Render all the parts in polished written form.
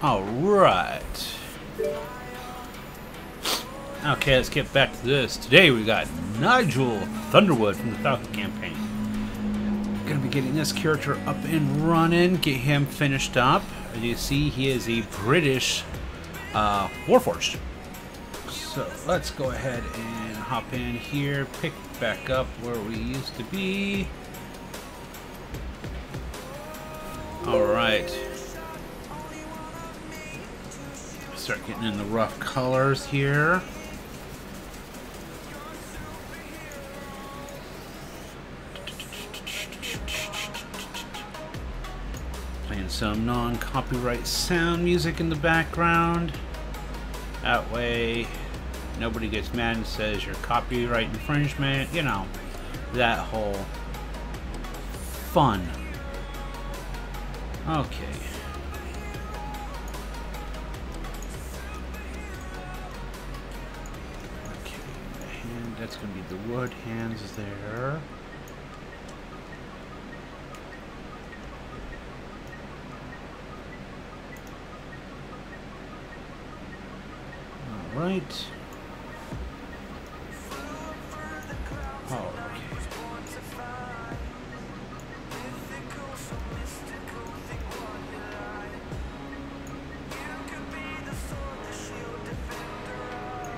Alright. Okay, let's get back to this. Today we got Nigel Thunderwood from the Thac0 campaign. Gonna be getting this character up and running, get him finished up. As you see, he is a British Warforged. So let's go ahead and hop in here, pick back up where we used to be. Alright. Start getting in the rough colors here. Playing some non-copyright sound music in the background. That way nobody gets mad and says you're copyright infringement, you know, that whole fun. Okay. And that's going to be the wood hands there. All right. Oh, okay.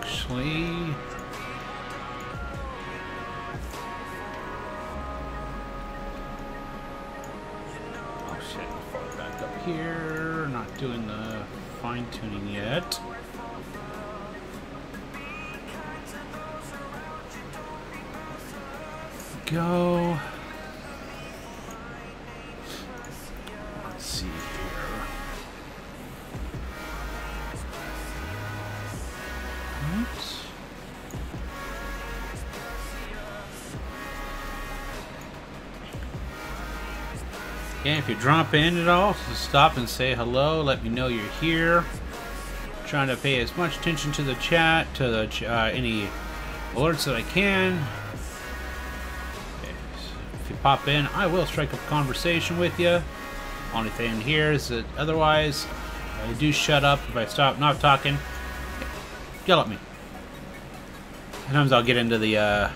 Actually, oh shit, fall back up here. Not doing the fine tuning yet. Go. Let's see here. Right. Yeah, if you drop in at all, just stop and say hello. Let me know you're here. Trying to pay as much attention to the chat, to the any alerts that I can. If you pop in, I will strike up a conversation with you. Only thing here is that otherwise, I do shut up if I stop not talking. Yell at me. Sometimes I'll get into the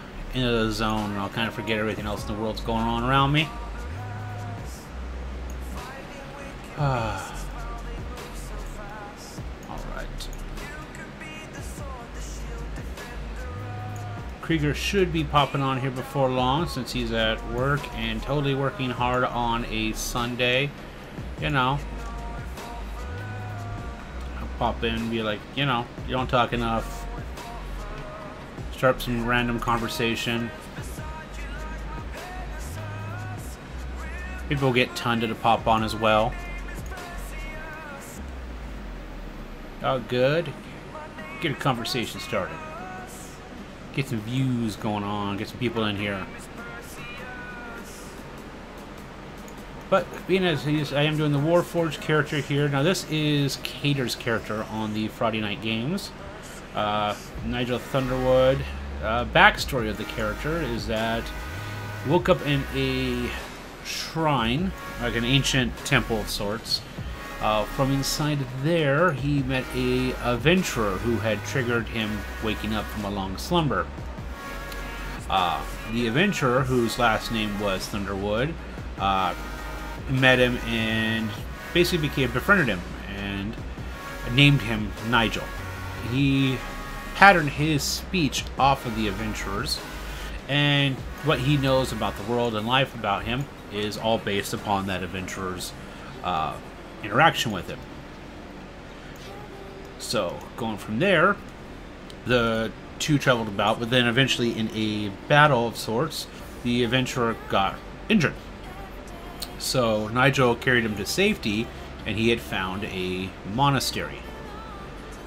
zone and I'll kind of forget everything else in the world's going on around me. Alright. Krieger should be popping on here before long since he's at work and totally working hard on a Sunday. You know. I'll pop in and be like, you know, you don't talk enough. Start some random conversation. People get Tunda to pop on as well. Oh, good. Get a conversation started. Get some views going on. Get some people in here. But being as I am doing the Warforged character here. Now this is Cater's character on the Friday Night Games. Nigel Thunderwood. Backstory of the character is that he woke up in a shrine, like an ancient temple of sorts. From inside there, he met a adventurer who had triggered him waking up from a long slumber. The adventurer, whose last name was Thunderwood, met him and basically befriended him and named him Nigel. He patterned his speech off of the adventurers, and what he knows about the world and life about him is all based upon that adventurer's interaction with him. So, going from there, the two traveled about, but then eventually in a battle of sorts, the adventurer got injured. So, Nigel carried him to safety, and he had found a monastery.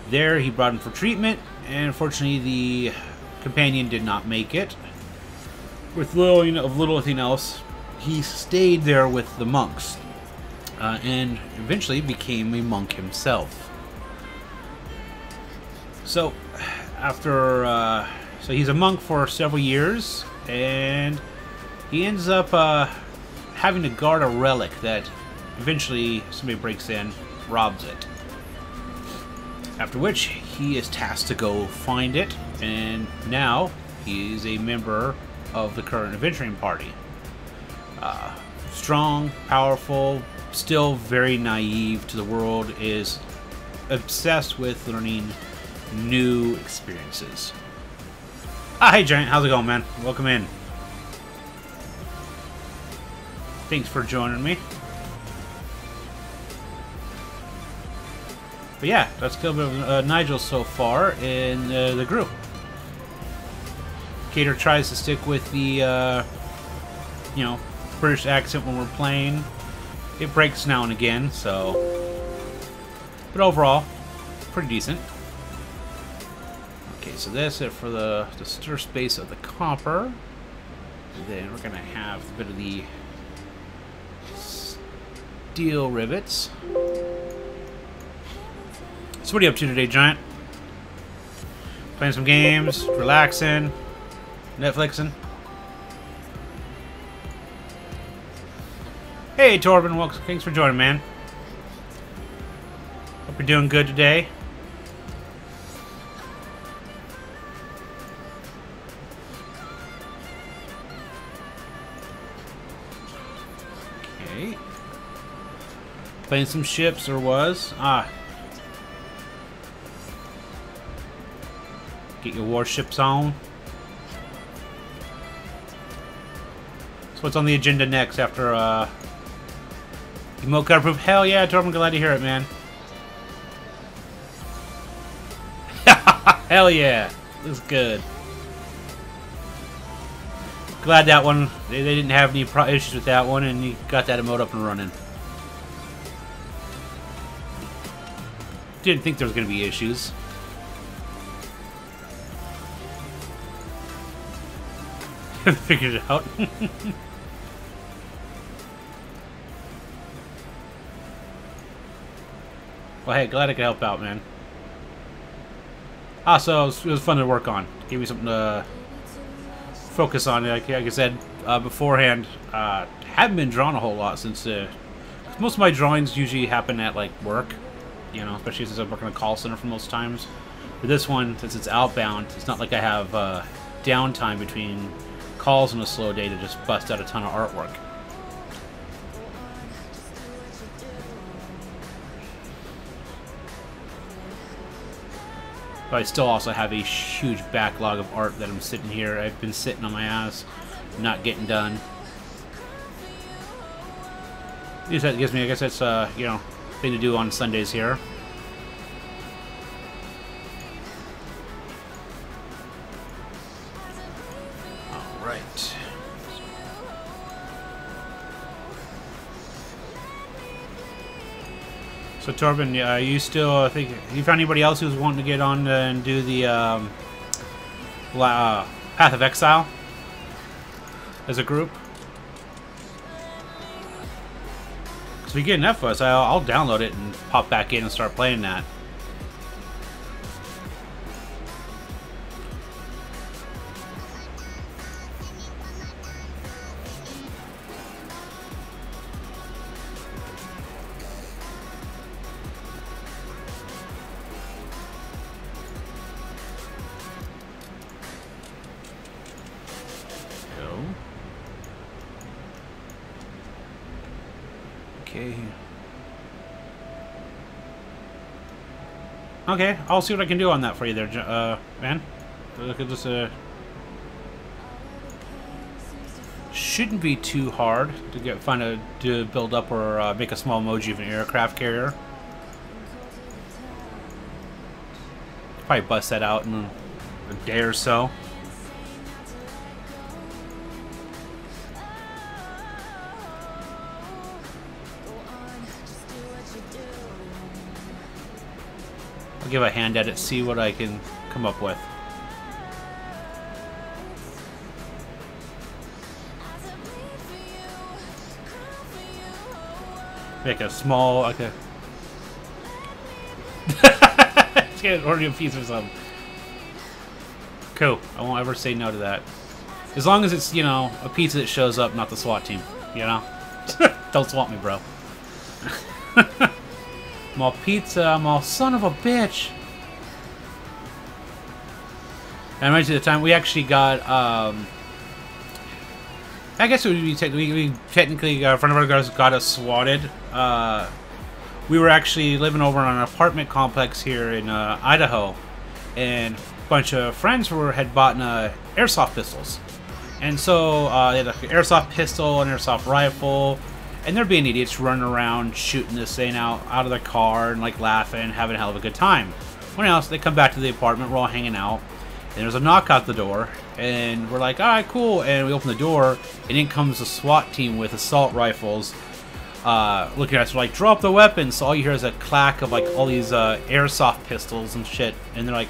There, he brought him for treatment, and unfortunately, the companion did not make it. With little else, he stayed there with the monks. And eventually became a monk himself. So, after so he's a monk for several years, and he ends up having to guard a relic that eventually somebody breaks in, robs it. After which, he is tasked to go find it, and now he is a member of the current adventuring party. Strong, powerful, still very naive to the world, is obsessed with learning new experiences. Ah, hey Giant, how's it going, man? Welcome in. Thanks for joining me. But yeah, that's a little bit of Nigel so far in the group. Cater tries to stick with the, you know, British accent when we're playing. It breaks now and again, so... But overall, pretty decent. Okay, so that's it for the stir space of the copper. And then we're going to have a bit of the steel rivets. So what are you up to today, Giant? Playing some games, relaxing, Netflixing? Hey Torben, welcome. Thanks for joining, man. Hope you're doing good today. Okay. Playing some ships, or was. Get your warships on. So what's on the agenda next after emote card proof? Hell yeah, Torben, glad to hear it, man. Hell yeah, this is good. Glad that one, they didn't have any issues with that one, and you got that emote up and running. Didn't think there was going to be issues. Figured it out. Well, hey, glad I could help out, man. So it was fun to work on. Gave me something to focus on. Like I said beforehand, haven't been drawing a whole lot since most of my drawings usually happen at like work, you know, especially since I work in a call center for most times. But this one, since it's outbound, it's not like I have downtime between calls on a slow day to just bust out a ton of artwork. But I still also have a huge backlog of art that I'm sitting here. I've been sitting on my ass, not getting done. That gives me, I guess that's you know, thing to do on Sundays here. All right. So Torben, you still think you found anybody else who's wanting to get on and do the Path of Exile as a group? Because if we get enough of us, I'll download it and pop back in and start playing that. Okay, I'll see what I can do on that for you there, man. Look at this, shouldn't be too hard to to build up or make a small emoji of an aircraft carrier. Probably bust that out in a day or so. I'll give a hand at it, see what I can come up with. Make a small, like a... Just get an Oreo piece or something. Cool. I won't ever say no to that. As long as it's, you know, a pizza that shows up, not the SWAT team. You know? Don't swat me, bro. I'm all pizza, I'm all son of a bitch. And I mentioned the time we actually got, I guess it would be technically a friend of ours got us swatted. We were actually living over on an apartment complex here in Idaho, and a bunch of friends had bought airsoft pistols. And so they had an airsoft pistol, an airsoft rifle, and they're being idiots running around shooting this thing out of their car and like laughing, having a hell of a good time. When else, they come back to the apartment, we're all hanging out, and there's a knock out the door, and we're like, alright, cool, and we open the door, and in comes a SWAT team with assault rifles, looking at us, like, drop the weapons. So all you hear is a clack of, like, all these, airsoft pistols and shit, and they're like,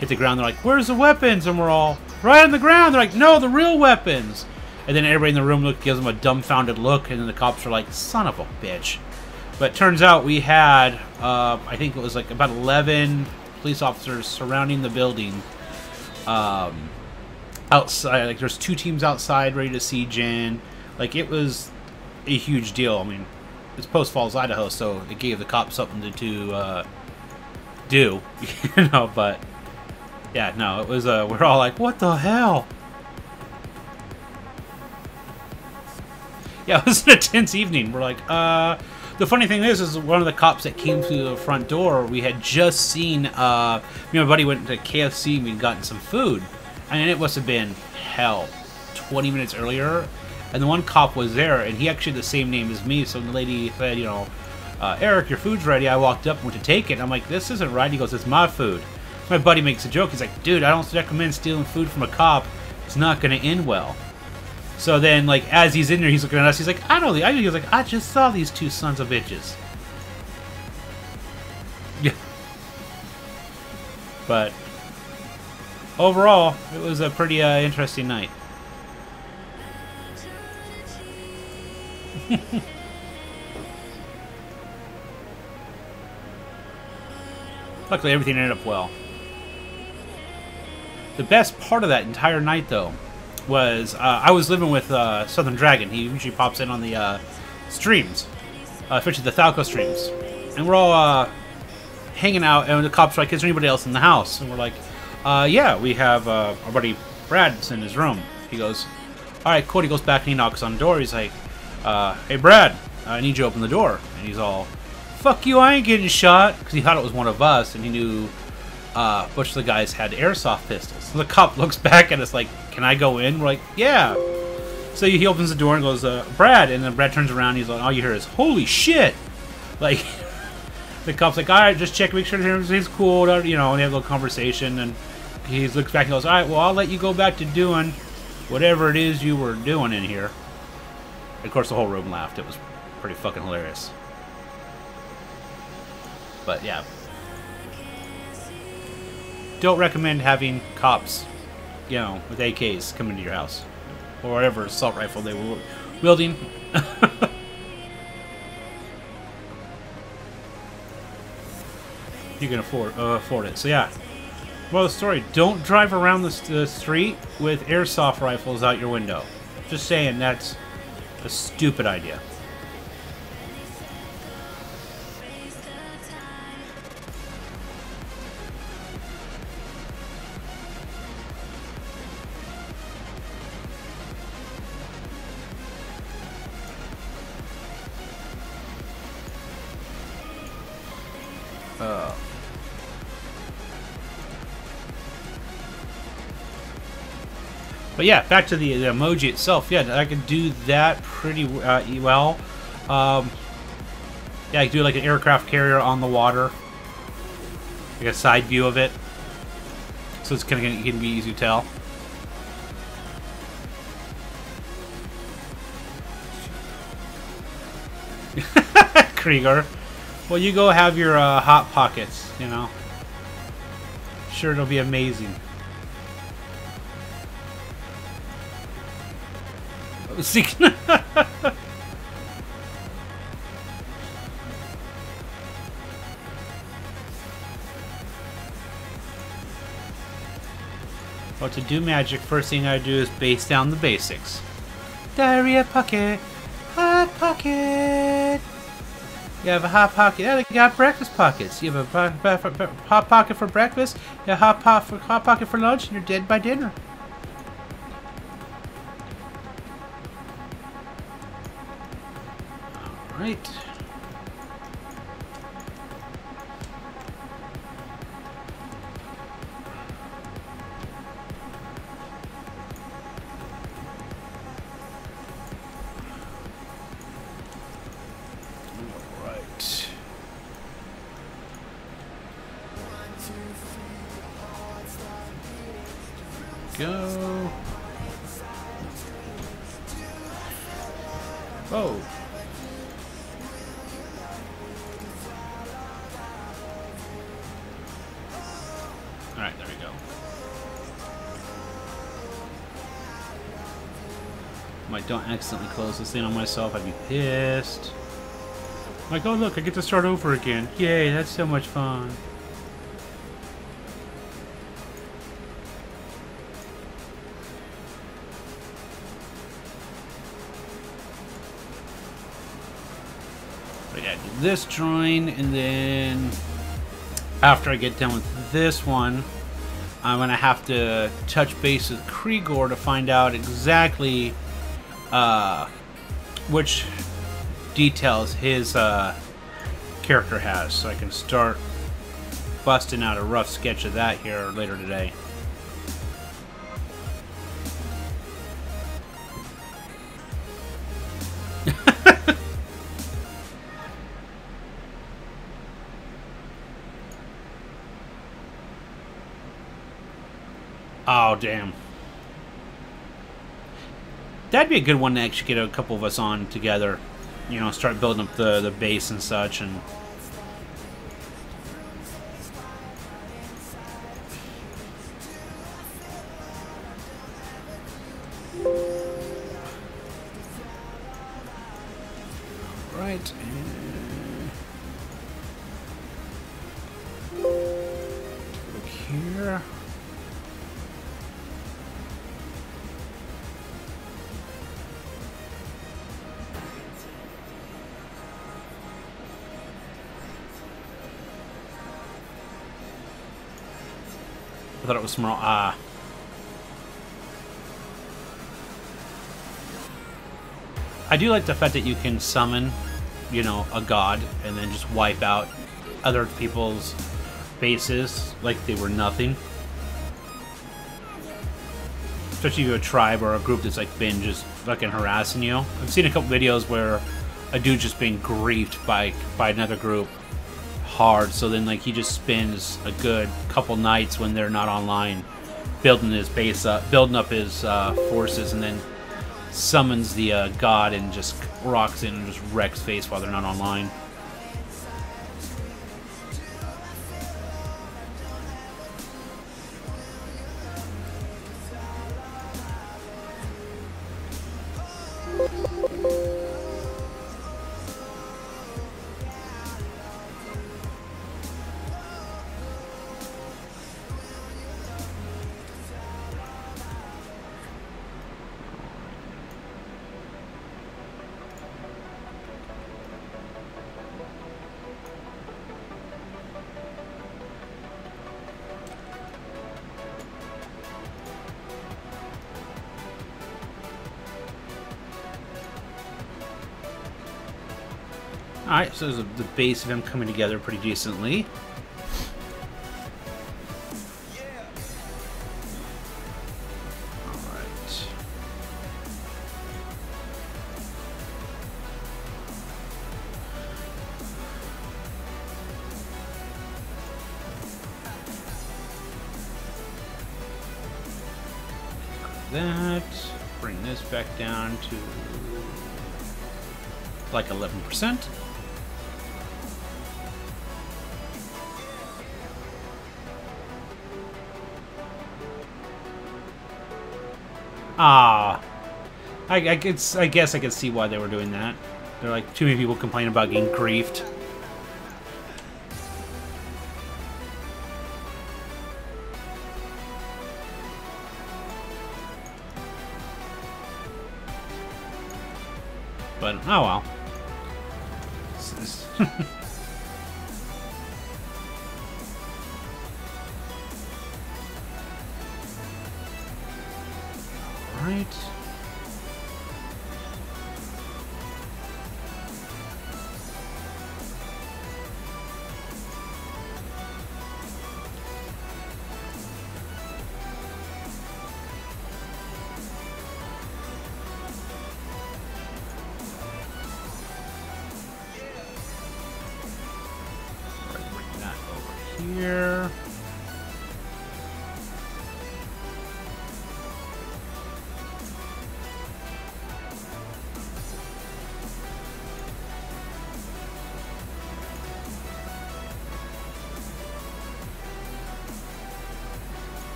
hit the ground, they're like, where's the weapons? And we're all, right on the ground. They're like, no, the real weapons. And then everybody in the room gives them a dumbfounded look, and then the cops are like, son of a bitch. But it turns out we had, I think it was like about 11 police officers surrounding the building. Outside, like there's 2 teams outside ready to siege in. Like it was a huge deal. I mean, it's Post Falls, Idaho, so it gave the cops something to do, you know. But yeah, no, it was. We're all like, what the hell? Yeah, it was an intense evening. We're like, the funny thing is one of the cops that came through the front door, we had just seen, me and my buddy went to KFC and we'd gotten some food. And it must have been, hell, 20 minutes earlier. And the one cop was there, and he actually had the same name as me. So the lady said, you know, Eric, your food's ready. I walked up and went to take it. And I'm like, this isn't right. He goes, it's my food. My buddy makes a joke. He's like, dude, I don't recommend stealing food from a cop. It's not going to end well. So then, like, as he's in there, he's looking at us. He's like, I know the idea. He was like, I just saw these 2 sons of bitches. Yeah. But overall, it was a pretty interesting night. Luckily, everything ended up well. The best part of that entire night, though, was I was living with Southern Dragon. He usually pops in on the streams, especially the Thac0 streams. And we're all hanging out, and the cops are like, is there anybody else in the house? And we're like, yeah, we have our buddy Brad's in his room. He goes, alright, cool. He goes back and he knocks on the door. He's like, hey, Brad, I need you to open the door. And he's all, fuck you, I ain't getting shot. Because he thought it was one of us, and he knew a bunch of the guys had airsoft pistols. So the cop looks back at us like, can I go in? We're like, yeah. So he opens the door and goes, Brad. And then Brad turns around and he's like, all you hear is, holy shit. Like, the cop's like, alright, just check, make sure everything's cool. You know, and they have a little conversation. And he looks back and goes, alright, well, I'll let you go back to doing whatever it is you were doing in here. And of course, the whole room laughed. It was pretty fucking hilarious. But, yeah. Don't recommend having cops, you know, with AKs come into your house. Or whatever assault rifle they were wielding. You can afford it. So, yeah. Well, the story, don't drive around the street with airsoft rifles out your window. Just saying, that's a stupid idea. But yeah, back to the emoji itself. Yeah, I could do that pretty well. Yeah, I could do like an aircraft carrier on the water, like a side view of it, so it's kind of can be easy to tell. Krieger, well, you go have your hot pockets, you know. Sure, it'll be amazing. See. Well, to do magic, first thing I do is base down the basics. Diarrhea pocket, hot pocket. You have a hot pocket. Yeah, they got breakfast pockets. You have a hot pocket for breakfast. You have a hot pocket for lunch, and you're dead by dinner. All right. Go. Oh. Alright, there we go. Like, don't accidentally close this thing on myself. I'd be pissed. Like, oh look, I get to start over again. Yay, that's so much fun. This drawing, and then after I get done with this one, I'm gonna have to touch base with Krigor to find out exactly which details his character has, so I can start busting out a rough sketch of that here later today. Oh, damn. That'd be a good one to actually get a couple of us on together. You know, start building up the base and such. And right. Look here. I thought it was small. I do like the fact that you can summon, you know, a god and then just wipe out other people's bases like they were nothing. Especially if you have a tribe or a group that's like been just fucking harassing you. I've seen a couple videos where a dude just being griefed by another group hard, so then like he just spends a good couple nights when they're not online building his base up, building up his forces, and then summons the god and just rocks in and just wrecks face while they're not online. Alright, so there's the base of him coming together pretty decently. Alright. That. Bring this back down to like 11%. Ah, I guess I could see why they were doing that. They're like, too many people complain about getting griefed. But, oh well. is. Alright. Bring that over here.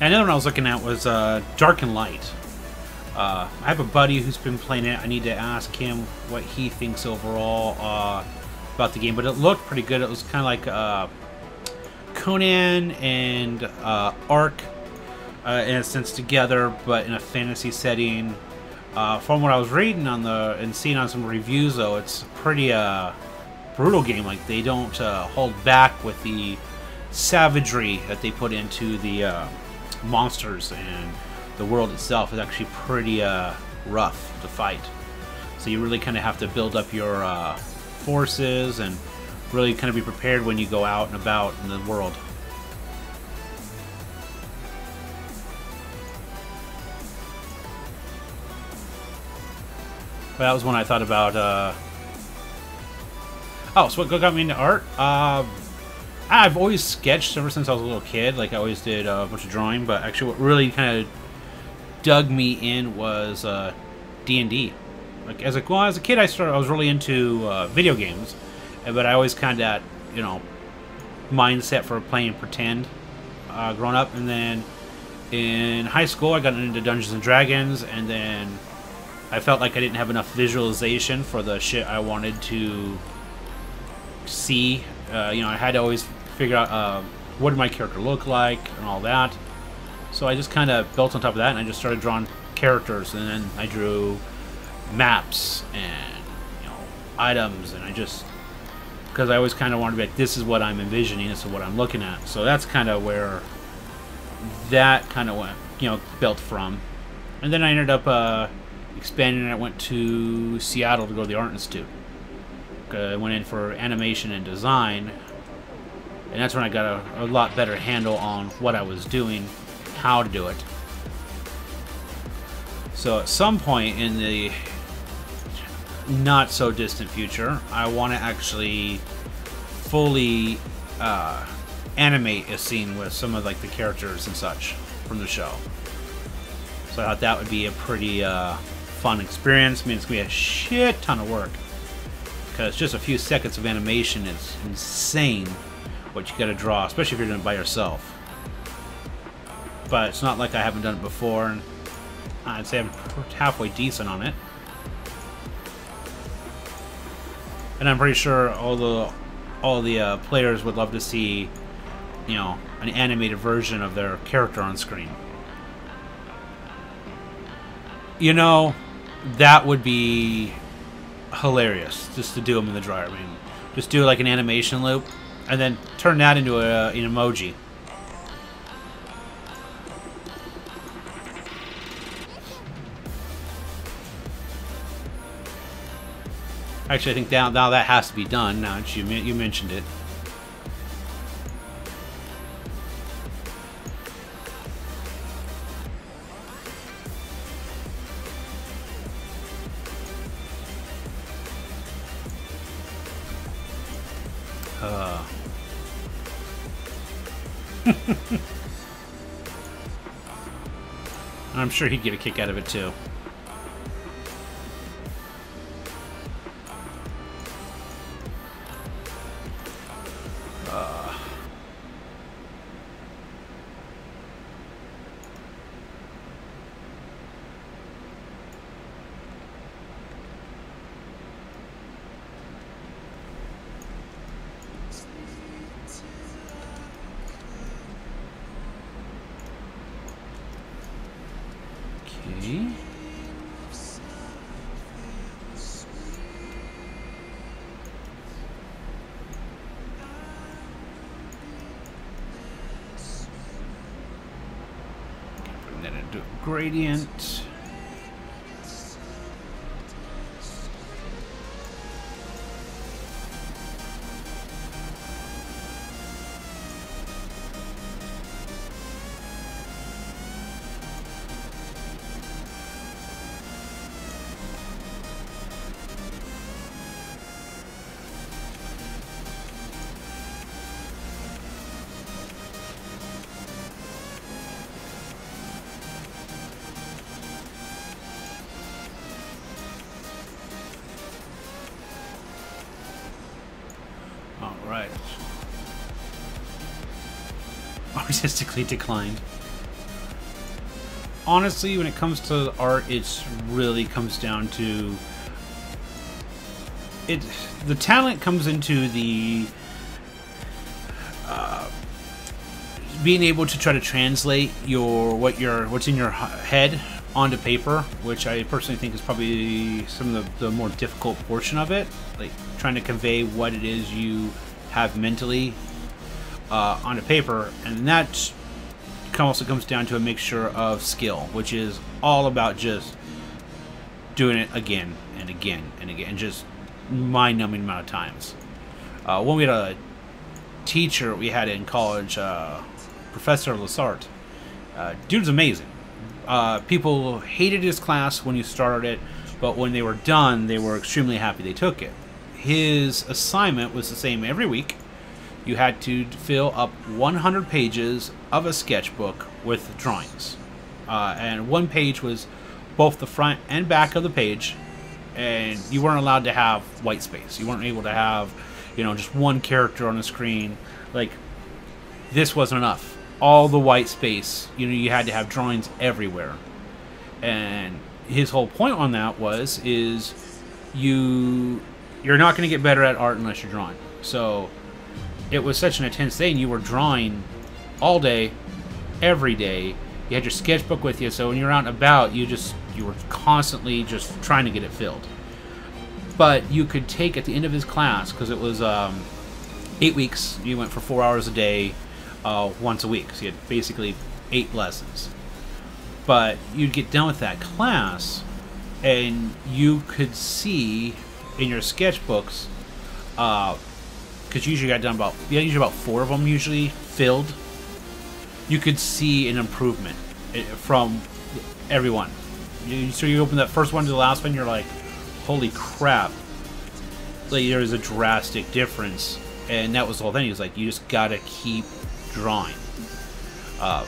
And another one I was looking at was Dark and Light. I have a buddy who's been playing it. I need to ask him what he thinks overall about the game, but it looked pretty good. It was kind of like Conan and Ark in a sense together, but in a fantasy setting. From what I was reading on and seeing on some reviews, though, it's a pretty brutal game. Like, they don't hold back with the savagery that they put into the monsters, and the world itself is actually pretty rough to fight. So you really kind of have to build up your forces and really kind of be prepared when you go out and about in the world. But that was one I thought about. Oh, so what got me into art? I've always sketched ever since I was a little kid. Like, I always did a bunch of drawing, but actually what really kind of dug me in was D&D. Like, as a kid, I was really into video games, but I always kind of, you know, mindset for playing pretend growing up. And then in high school, I got into Dungeons and Dragons, and then I felt like I didn't have enough visualization for the shit I wanted to see. You know, I had to always figure out what did my character look like and all that. So I just kind of built on top of that, and I just started drawing characters, and then I drew maps and, you know, items, and I just, because I always kind of wanted to be like, this is what I'm envisioning, this is what I'm looking at. So that's kind of where that kind of went, you know, built from. And then I ended up expanding, and I went to Seattle to go to the Art Institute. I went in for animation and design, and that's when I got a lot better handle on what I was doing, how to do it. So at some point in the not so distant future, I want to actually fully animate a scene with some of like the characters and such from the show. So I thought that would be a pretty fun experience. I mean, it's gonna be a shit ton of work, because just a few seconds of animation is insane what you got to draw, especially if you're doing it by yourself. But it's not like I haven't done it before, and I'd say I'm halfway decent on it. And I'm pretty sure all the players would love to see, you know, an animated version of their character on screen. You know, that would be hilarious, just to do them in the dryer. I mean, just do like an animation loop and then turn that into an emoji. Actually, I think now that has to be done, now that you mentioned it. I'm sure he'd get a kick out of it too. Okay. Bring that into a gradient. Alright. Artistically declined. Honestly, when it comes to art, it really comes down to it. The talent comes into the being able to try to translate what's in your head onto paper, which I personally think is probably some of the more difficult portion of it, like trying to convey what it is you have mentally onto paper, and that also comes down to a mixture of skill, which is all about just doing it again and again and again, and just mind-numbing amount of times. When we had a teacher we had in college, Professor Lassart, dude's amazing. People hated his class when you started it, but when they were done, they were extremely happy they took it. His assignment was the same every week. You had to fill up 100 pages of a sketchbook with drawings. And one page was both the front and back of the page, and you weren't allowed to have white space. You weren't able to have, just one character on the screen. Like, this wasn't enough. All the white space, you had to have drawings everywhere. And his whole point on that is you're not going to get better at art unless you're drawing. So it was such an intense thing. You were drawing all day, every day. You had your sketchbook with you, so when you're out and about, you were constantly just trying to get it filled. But you could take at the end of his class, because it was 8 weeks. You went for 4 hours a day, once a week. So you had basically 8 lessons. But you'd get done with that class, and you could see in your sketchbooks, because you usually got done usually about 4 of them usually filled. You could see an improvement from everyone. So you open that first one to the last one, you're like, holy crap. Like, there's a drastic difference. And that was the whole thing. He was like, you just gotta keep drawing. Yeah,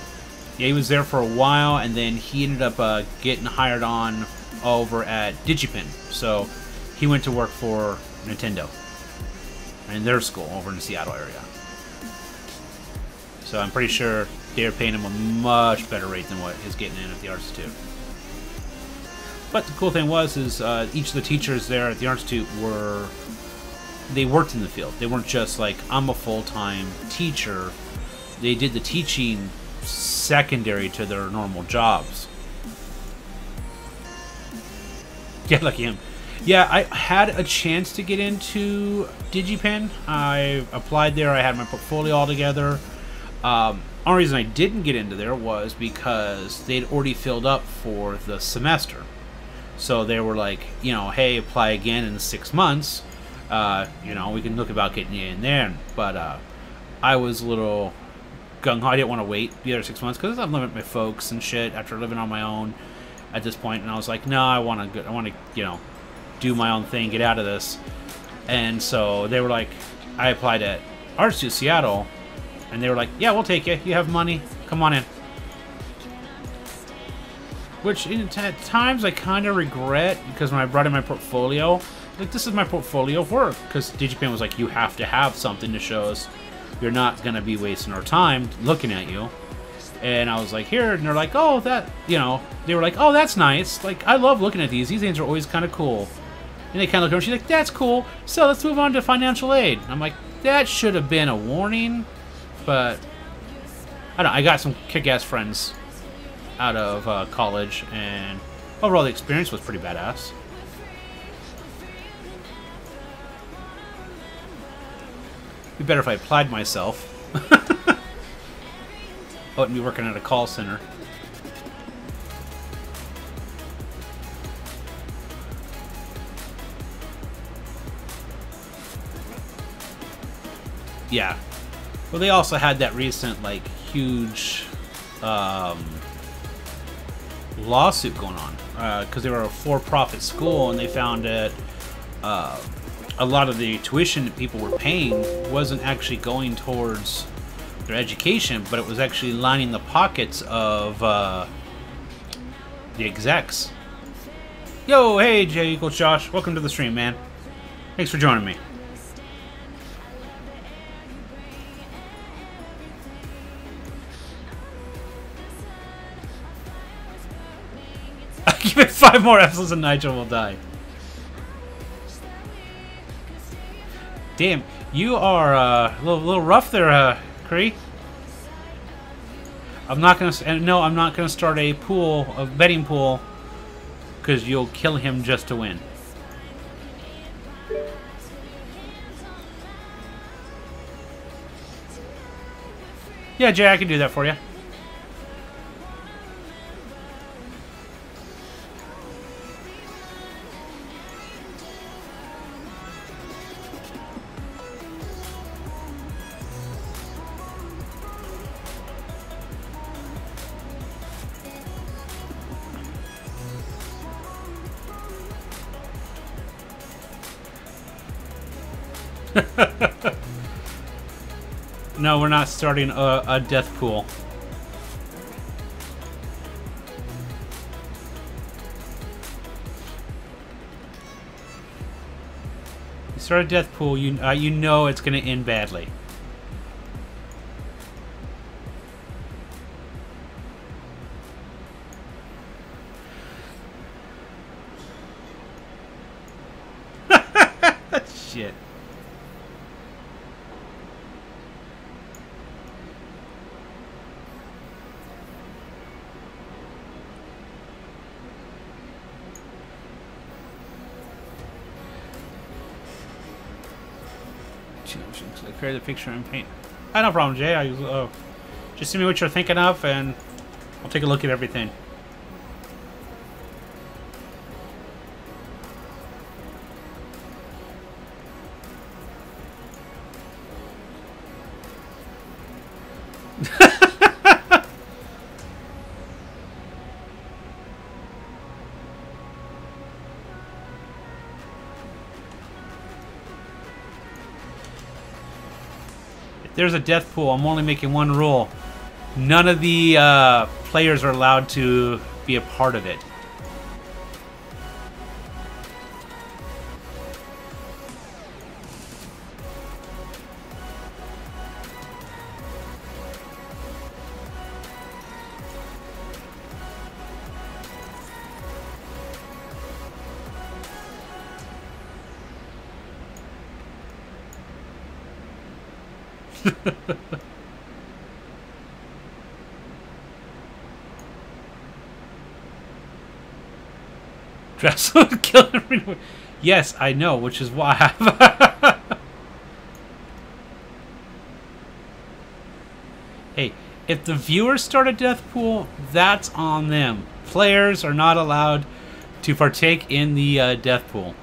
he was there for a while, and then he ended up getting hired on over at Digipen. So he went to work for Nintendo in their school over in the Seattle area. So I'm pretty sure they're paying him a much better rate than what he's getting in at the Art Institute. But the cool thing was each of the teachers there at the Art Institute they worked in the field. They weren't just like, I'm a full-time teacher. They did the teaching secondary to their normal jobs. Yeah, lucky him. Yeah, I had a chance to get into DigiPen. I applied there. I had my portfolio all together. Only reason I didn't get into there was because they'd already filled up for the semester. So they were like, hey, apply again in 6 months. We can look about getting you in there. But I was a little gung-ho. I didn't want to wait the other 6 months because I'm living with my folks and shit after living on my own at this point. And I was like, no, I want to, do my own thing, get out of this. And so they were like, I applied at Art Institute Seattle, and they were like, yeah, we'll take you. You have money. Come on in. Which at times I kind of regret, because when I brought in my portfolio, like, this is my portfolio of work, because DigiPen was like, you have to have something to show us. You're not going to be wasting our time looking at you. And I was like, here, and they're like, oh, that, they were like, oh, that's nice. Like, I love looking at these. These things are always kind of cool. And they kind of look over, she's like, that's cool. So let's move on to financial aid. I'm like, that should have been a warning. But, I don't know, I got some kick-ass friends out of college, and overall the experience was pretty badass. It'd be better if I applied myself. I wouldn't be working at a call center. Yeah. Well, they also had that recent, like, huge lawsuit going on because they were a for-profit school, and they found that a lot of the tuition that people were paying wasn't actually going towards their education, but it was actually lining the pockets of the execs. Yo, hey, J equals Josh. Welcome to the stream, man. Thanks for joining me. Give it 5 more episodes and Nigel will die. Damn, you are a little rough there, Cree. I'm not gonna start a betting pool, because you'll kill him just to win. Yeah, Jay, I can do that for you. No, we're not starting a death pool. You start a death pool, you know it's going to end badly. Shit. Create the picture and paint. No problem, Jay. Just send me what you're thinking of, and I'll take a look at everything. There's a death pool. I'm only making one rule. None of the players are allowed to be a part of it. Dressel would kill everyone. Yes, I know, which is why I have... Hey, if the viewers start a death pool, that's on them. Players are not allowed to partake in the death pool.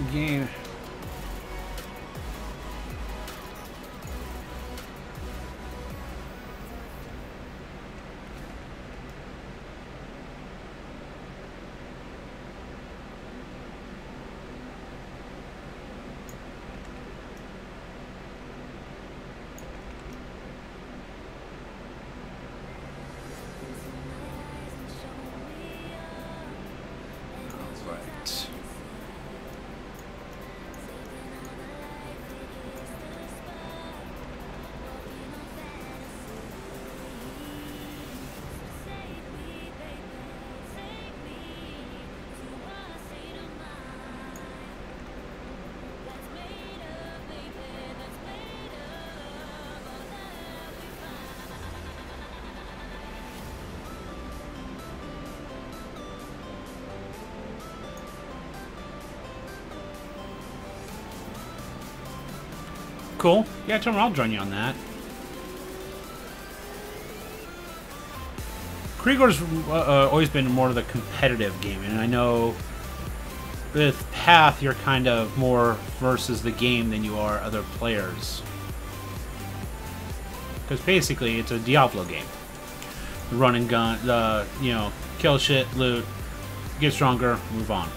the game. Cool. Yeah, tell me, I'll join you on that. Krigor's always been more of the competitive game, and I know with Path you're kind of more versus the game than you are other players. Because basically it's a Diablo game. Run and gun, you know, kill shit, loot, get stronger, move on.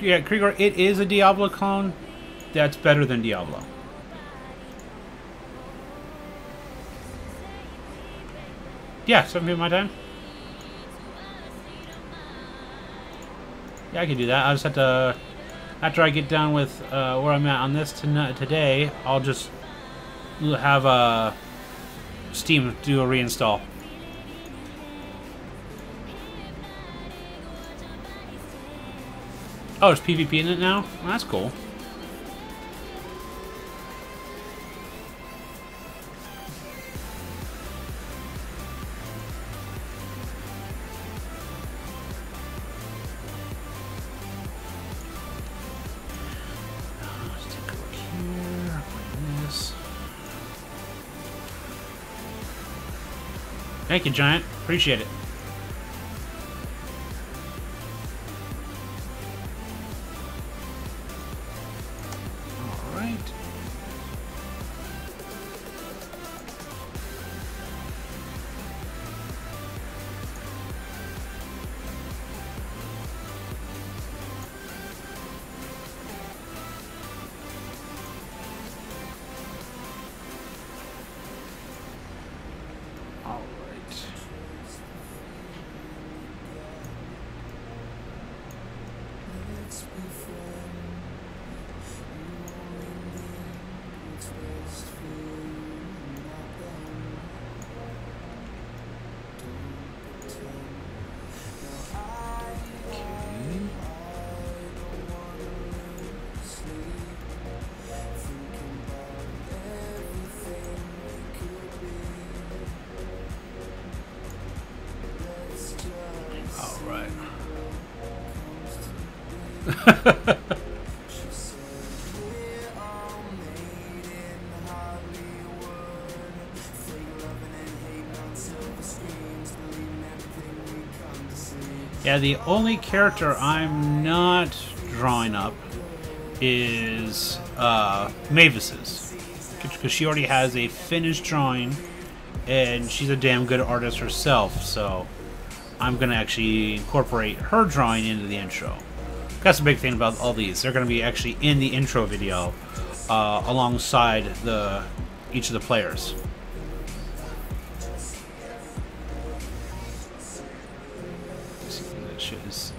Yeah, Krigor, it is a Diablo clone. That's better than Diablo. Yeah, 7 p.m. my time. Yeah, I can do that. I just have to, after I get done with where I'm at on this today, I'll just have Steam do a reinstall. Oh, it's PvP in it now? Well, that's cool. Let's take a look here. Find this. Thank you, Giant. Appreciate it. Yeah, the only character I'm not drawing up is Mavis's, because she already has a finished drawing and she's a damn good artist herself, so I'm gonna actually incorporate her drawing into the intro. That's the big thing about all these. They're going to be actually in the intro video alongside each of the players. Let's see what that shit is.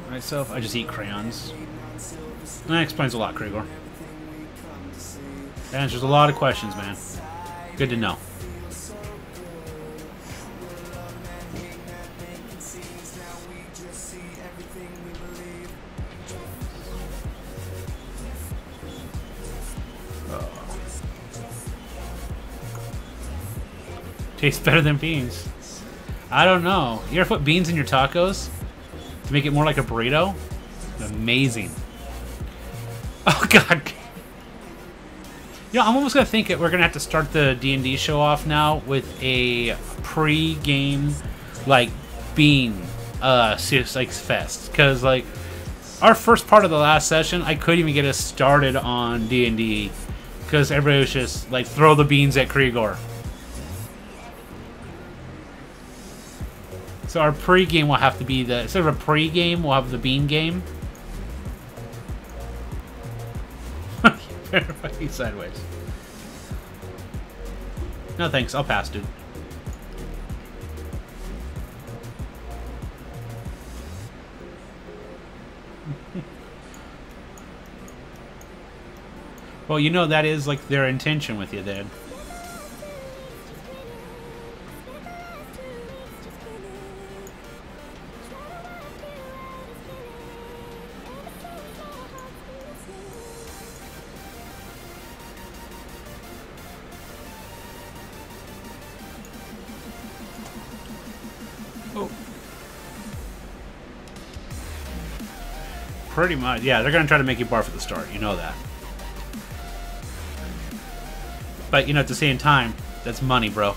myself. I just eat crayons. And that explains a lot, Krigor. That answers a lot of questions, man. Good to know. Tastes better than beans. I don't know. You ever put beans in your tacos to make it more like a burrito? Amazing. Oh god. You know, I'm almost gonna think that we're gonna have to start the D&D show off now with a pre-game like bean like fest, because like our first part of the last session, I couldn't even get us started on D&D because everybody was just like throw the beans at Krigor. So our pre-game will have to be the, instead of a pre-game, we'll have the bean game. He's sideways. No thanks, I'll pass, dude. Well, you know that is like their intention with you then. Pretty much, yeah. They're gonna try to make you barf at the start. You know that. But you know, at the same time, that's money, bro.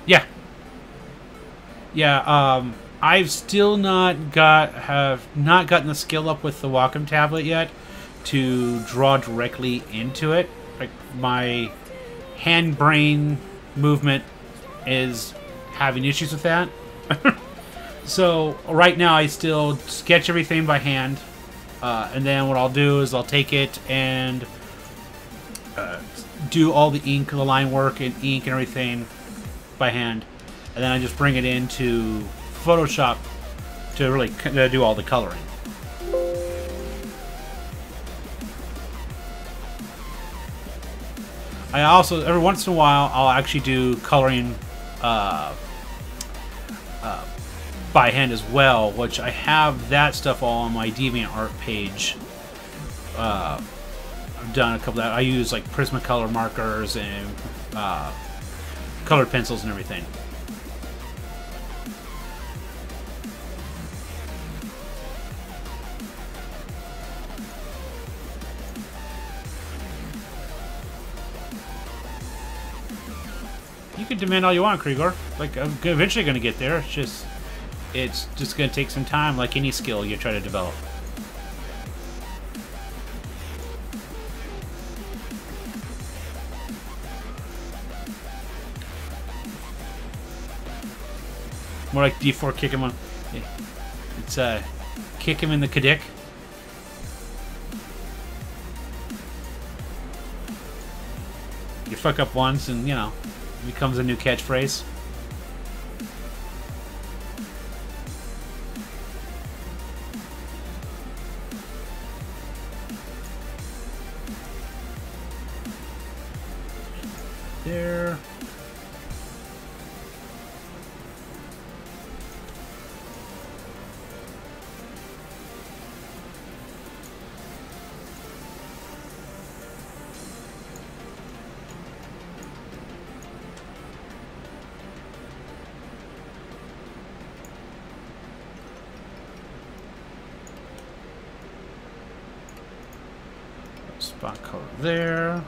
Yeah. Yeah, I've still have not gotten the skill up with the Wacom tablet yet to draw directly into it. Like, my hand-brain movement is having issues with that. So, right now I still sketch everything by hand, and then what I'll do is I'll take it and do all the ink, the line work and ink and everything by hand, and then I just bring it into Photoshop to really do all the coloring. I also, every once in a while, I'll actually do coloring by hand as well, which I have that stuff all on my DeviantArt page. I've done a couple of that. I use like Prismacolor markers and colored pencils and everything. You can demand all you want, Krigor. Like, I'm eventually going to get there. It's just going to take some time, like any skill you try to develop. More like D4, kick him on. It's kick him in the kadik. You fuck up once, and you know, becomes a new catchphrase. There. Spot color there.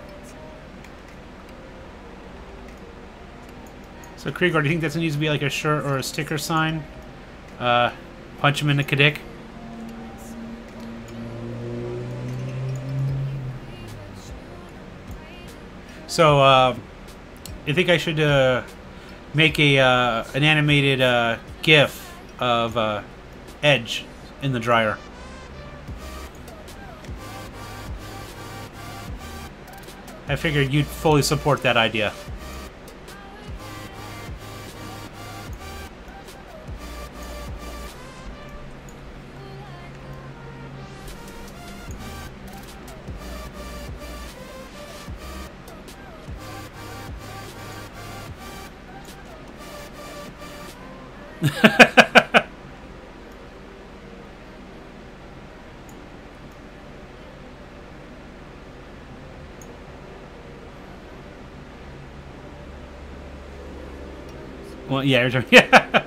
So Krieger, do you think that needs to be like a shirt or a sticker sign? Punch him in the dick. So I think I should make a an animated GIF of Edge in the dryer. I figured you'd fully support that idea. Well, yeah, yeah.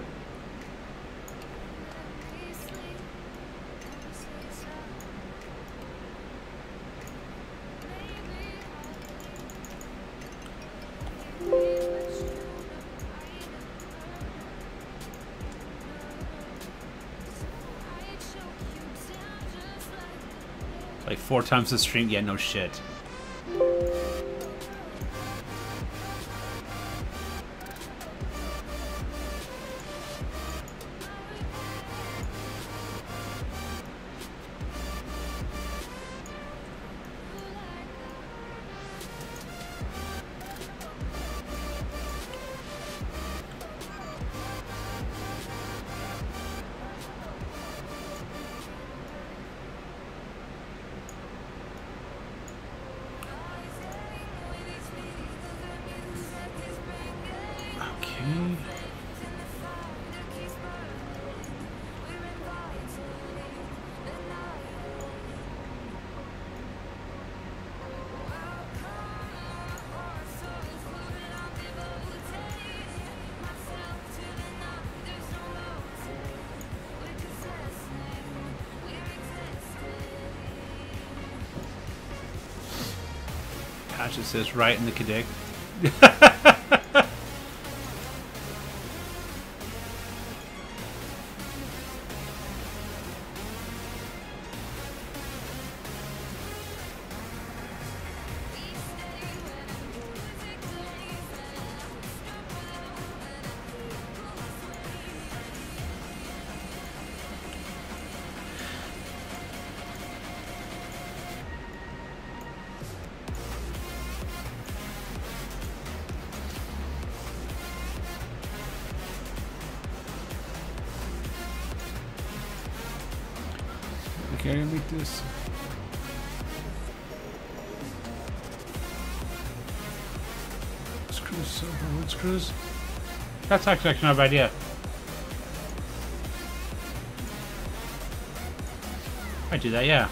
Like 4 times the stream? Yeah, no shit. Patch, it says right in the Kadik. Okay, I'll make this. Screws, silver wood screws. That's actually not a bad idea. I do that, yeah.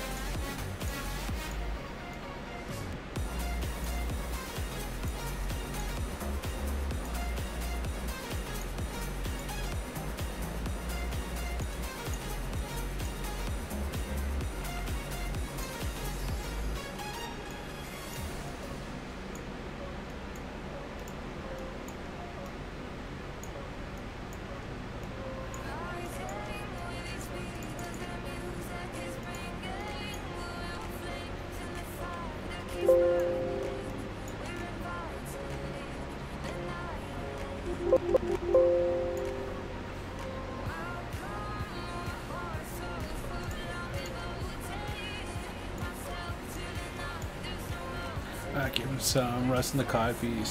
Give him some rust in the coffee.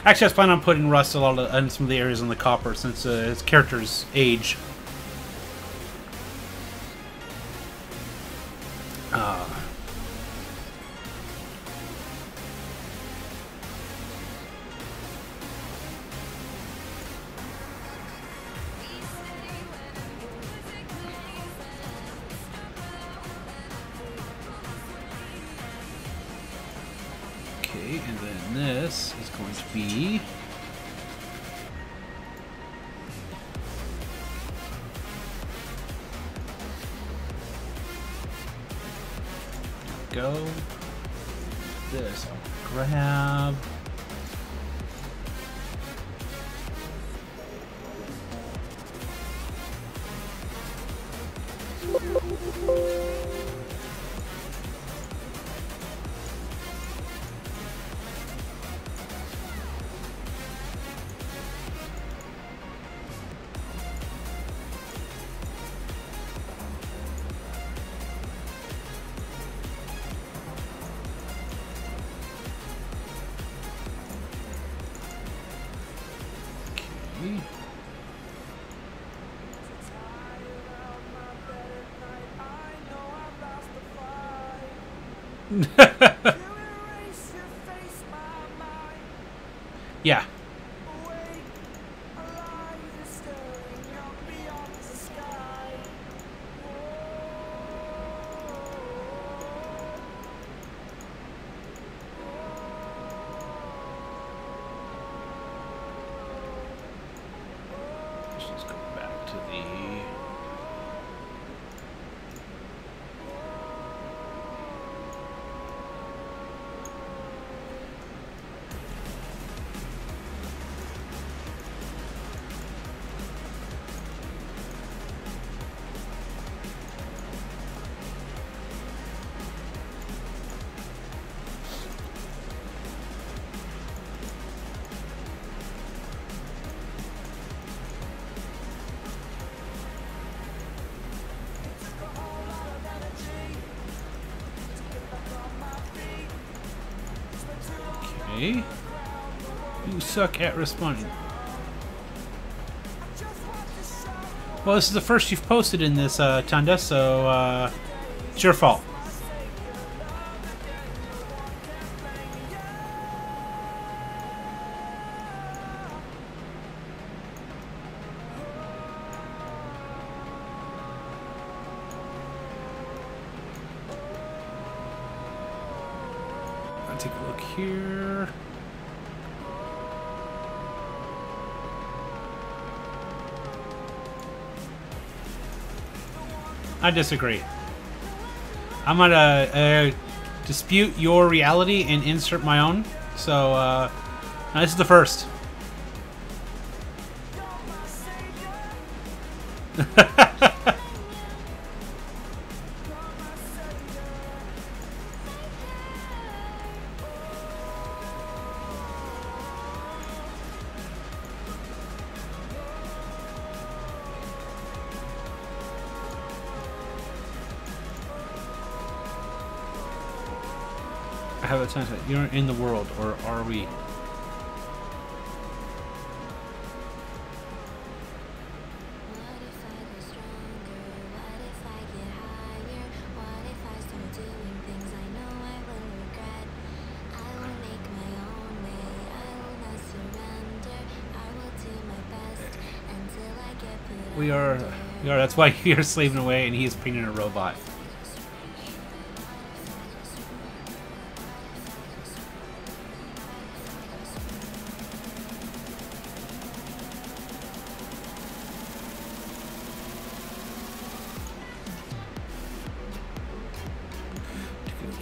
Actually, I was planning on putting rust in some of the areas on the copper since his character's age. Okay, and then this is going to be... go. This I'll grab. Yeah. Let's just go back to the... Okay. You suck at responding. Well, this is the first you've posted in this, Tunda, so, it's your fault. I'll take a look here. I disagree. I'm gonna dispute your reality and insert my own. So this is the first. I have a sense that you're in the world, or are we? We are. That's why you're slaving away, and he's painting a robot.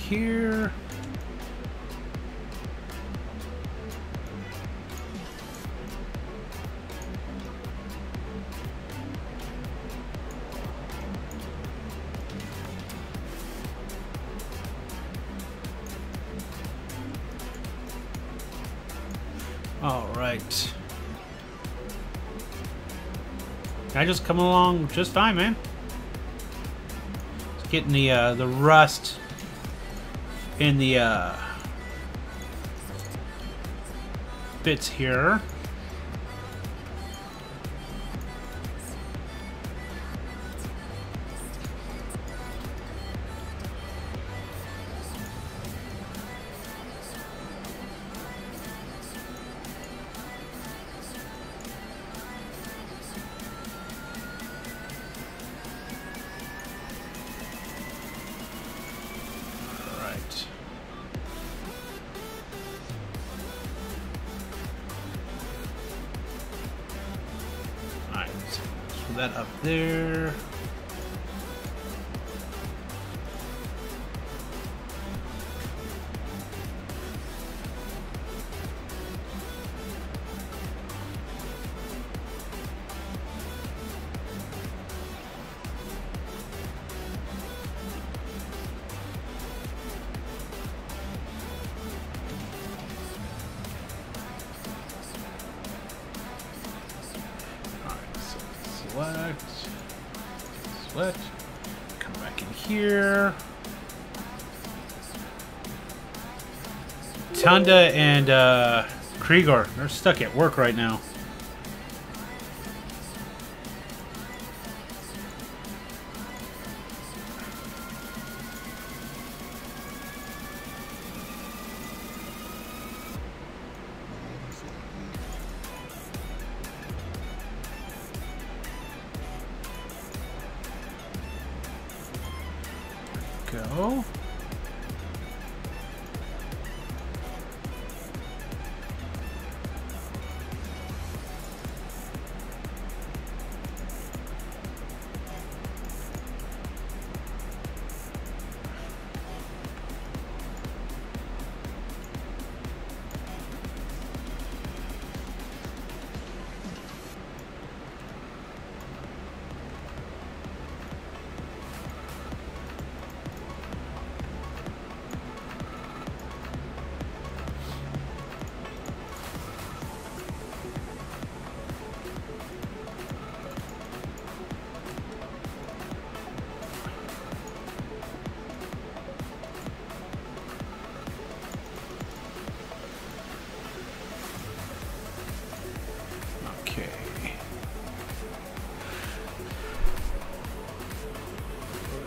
Here. All right. Nigel's coming along just fine, man. Just getting the rust in the bits here. That up there. Select, come back in here. Tanda and Krieger, they're stuck at work right now. Go.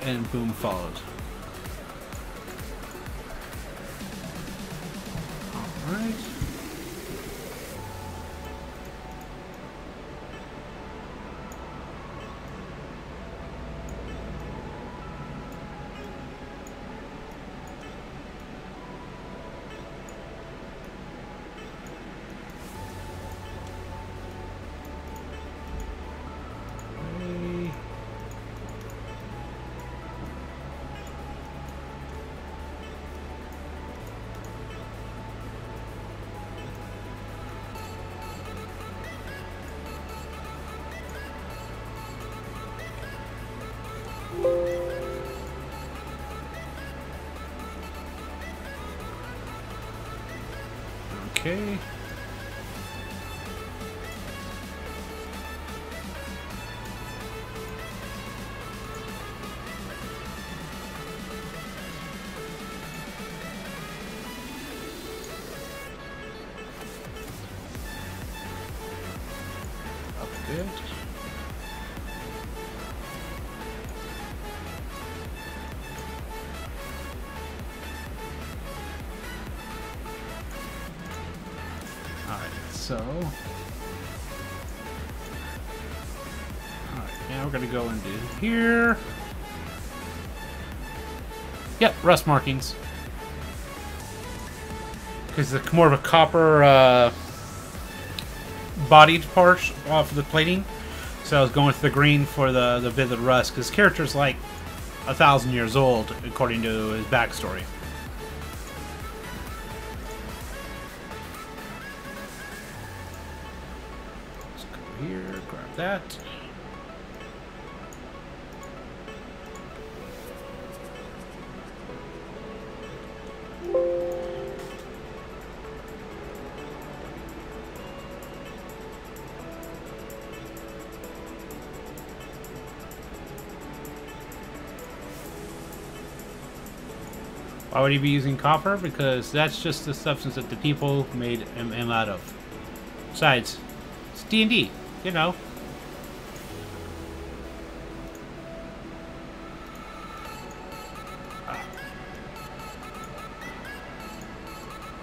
And boom followed. All right. Okay. Up a bit. So, all right, now we're gonna go into here. Yep, rust markings. Because it's more of a copper bodied part for the plating. So I was going with the green for the bit of rust. Because the character's like 1,000 years old, according to his backstory. Here, grab that. Why would he be using copper? Because that's just the substance that the people made him out of. Besides, it's D&D, you know.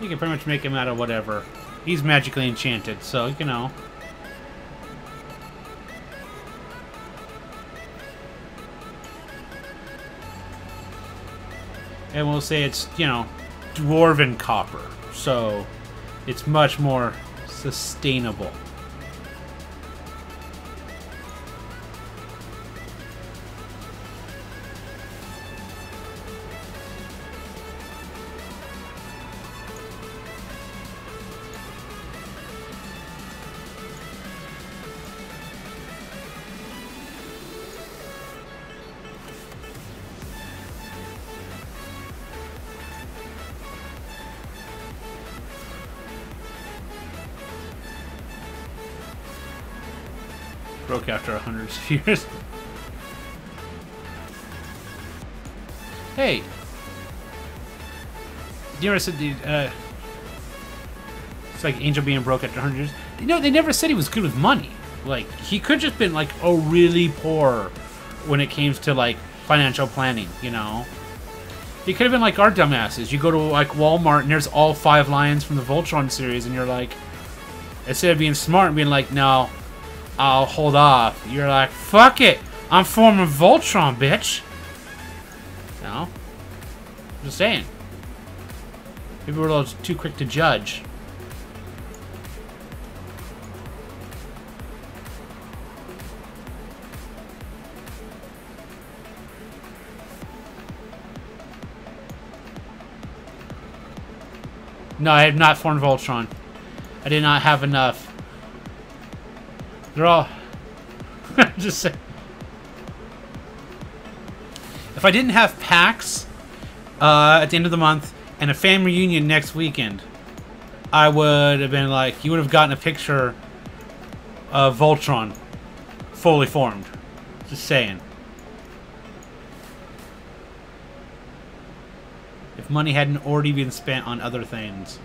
You can pretty much make him out of whatever. He's magically enchanted, so, you know. And we'll say it's, you know, dwarven copper. So, it's much more sustainable. Broke after hundreds of years. Hey, you ever said it's like Angel being broke after 100 years? You know, they never said he was good with money. Like, he could just been like a really poor when it came to like financial planning. You know, he could have been like our dumbasses. You go to like Walmart and there's all 5 lions from the Voltron series, and you're like, instead of being smart and being like, no, I'll hold off. You're like, fuck it. I'm forming Voltron, bitch. You know? Just saying. People were a little too quick to judge. No, I have not formed Voltron. I did not have enough. They're all... just say... If I didn't have PAX at the end of the month and a fan reunion next weekend, I would have been like, you would have gotten a picture of Voltron fully formed. Just saying. If money hadn't already been spent on other things.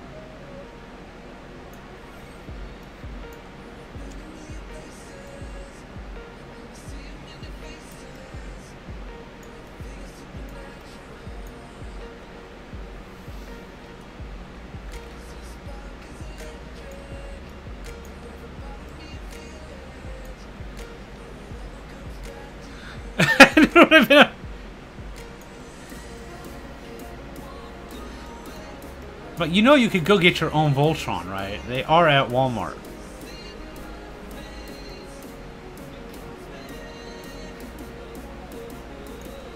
But you know you could go get your own Voltron, right? They are at Walmart.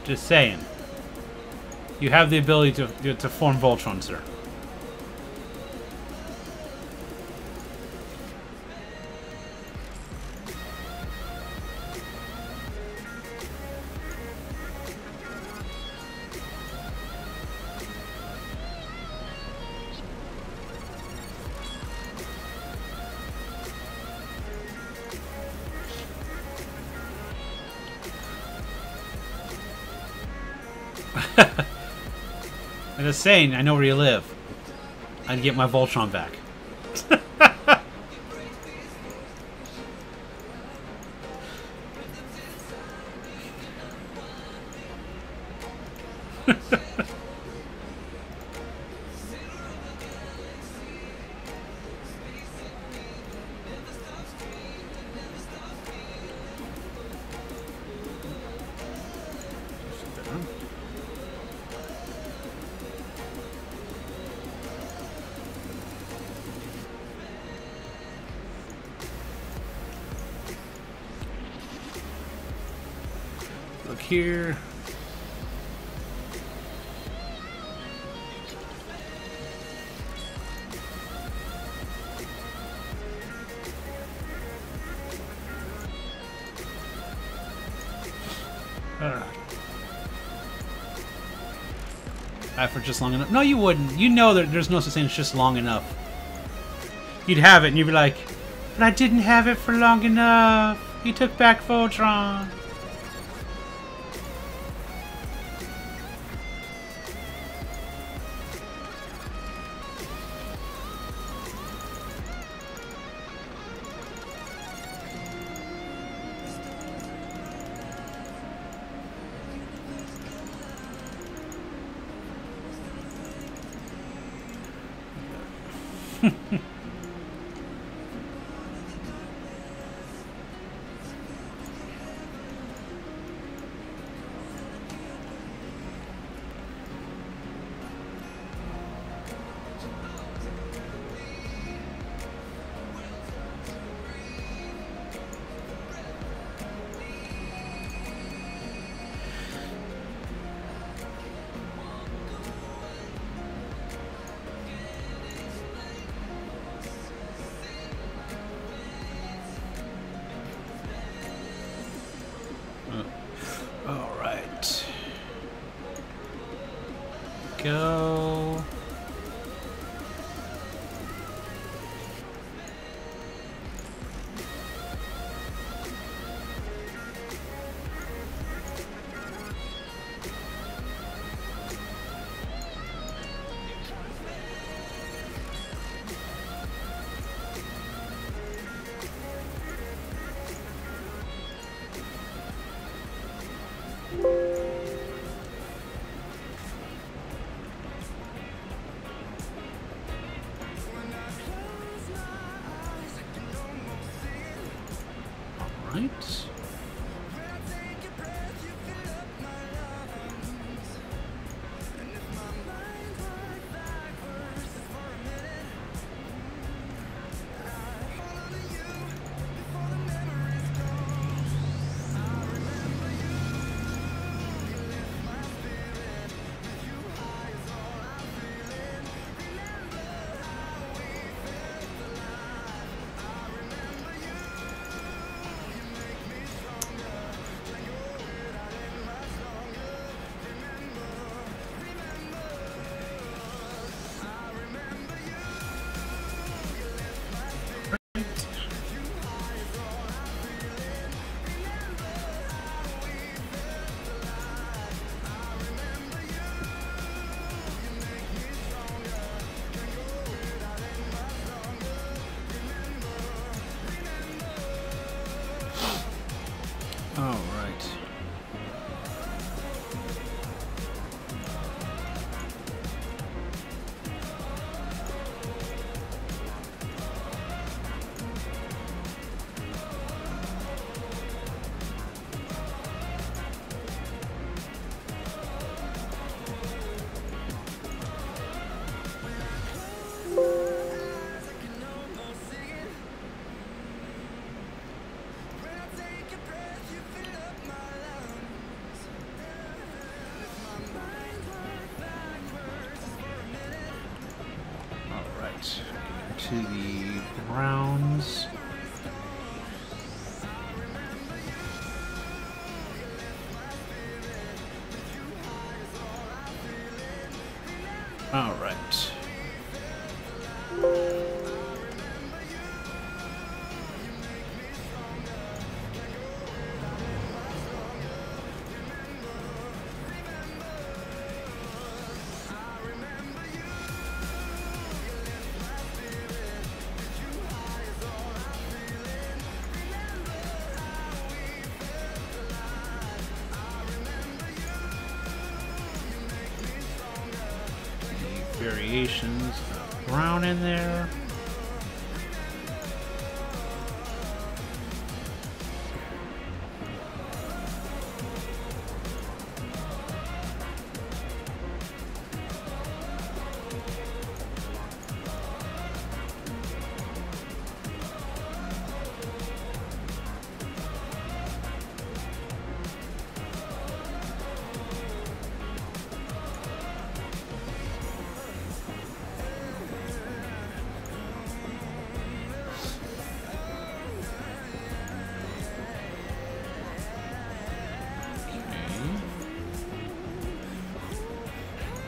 Just saying. You have the ability to form Voltron, sir. I'm just saying, I know where you live. I'd get my Voltron back. Look here. For just long enough. No, you wouldn't. You know that there's no such thing as just long enough. You'd have it and you'd be like, but I didn't have it for long enough. He took back Voltron. All right. Go. Right. All right. To the Browns. All right. Variations of brown in there.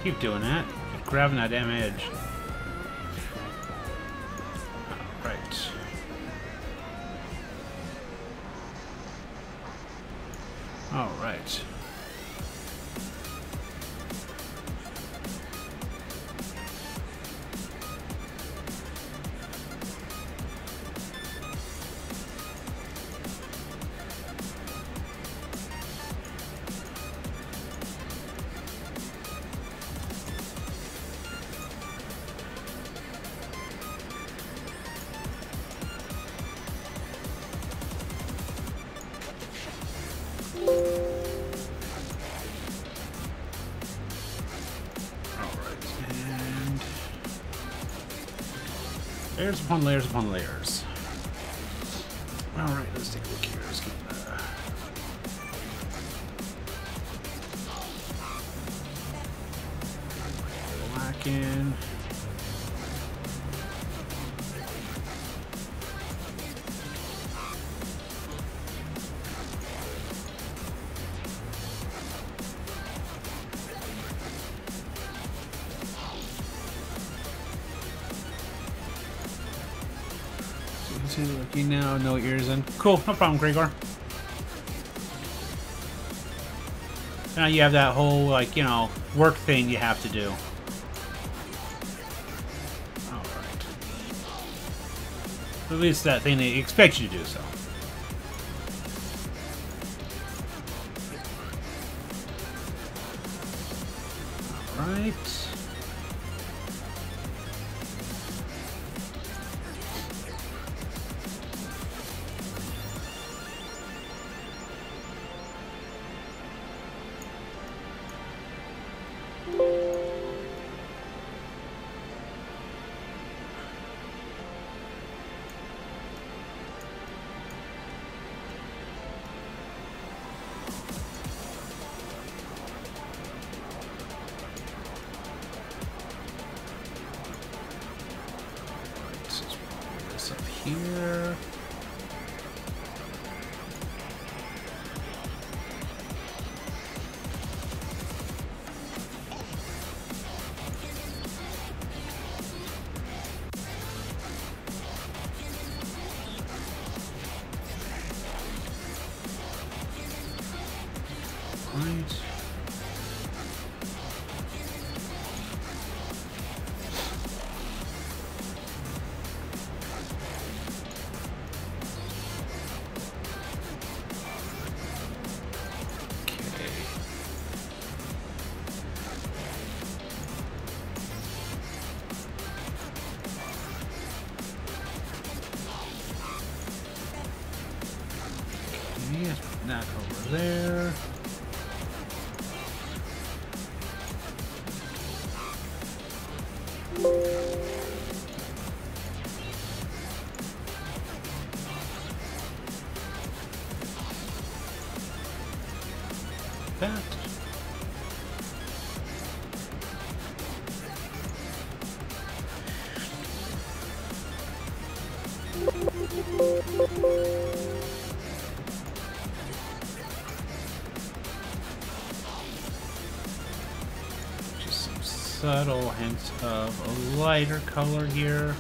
Keep doing that. Keep grabbing that damn edge. Right. All right. Layers upon layers upon layers. Alright, let's take a look here. Let's get black in. You now know what yours in. Cool, no problem, Gregor. Now you have that whole, like, you know, work thing you have to do. Alright. At least that thing they expect you to do so. Alright. Here. Right. That over there. That. Just some subtle hints of a lighter color here.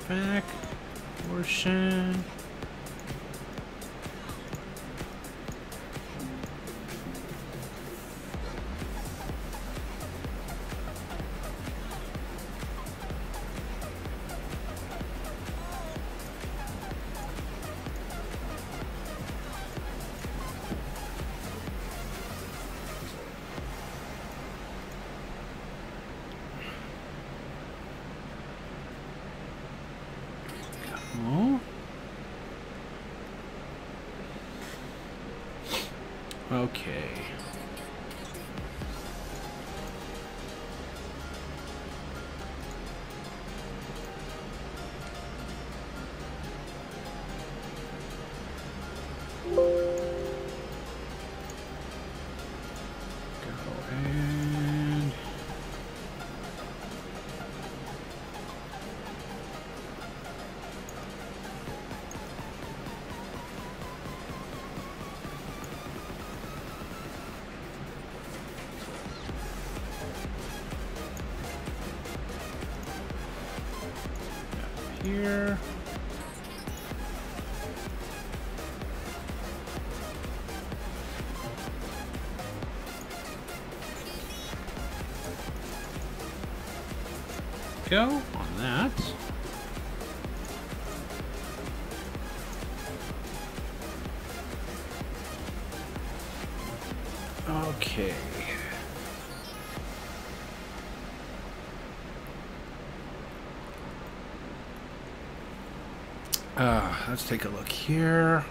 Back portion. Okay. Here. go on that. Okay. Let's take a look here.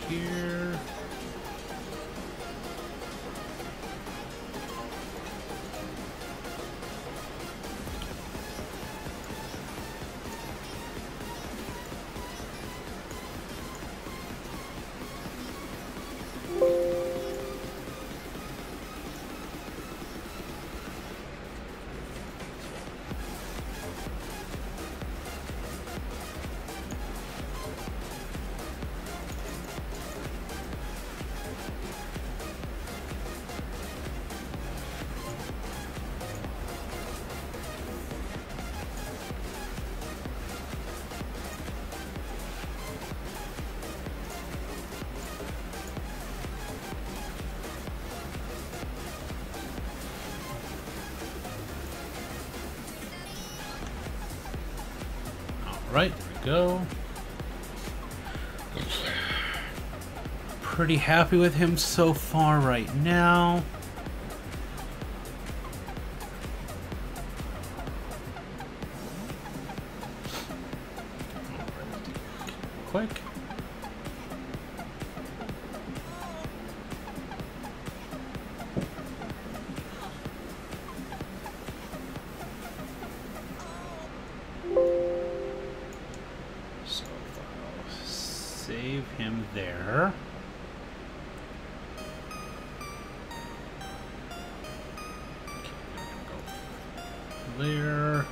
Here. Right, there we go. Pretty happy with him so far right now. Quick. Save him there. Go there.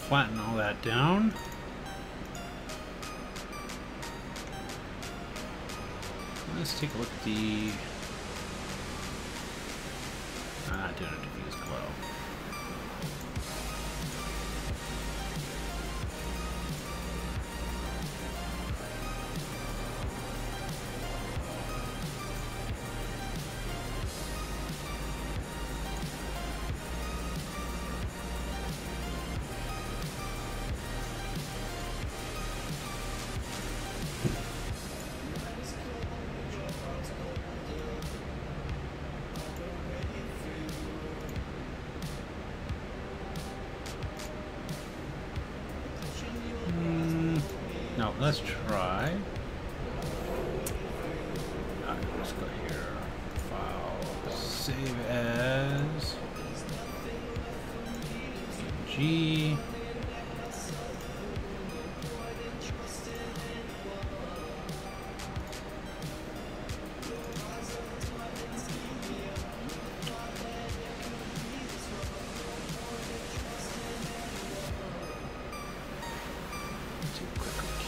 Flatten all that down. Let's take a look at the... not doing a diffused glow. No, let's try. Let's go here. File. Save as. G.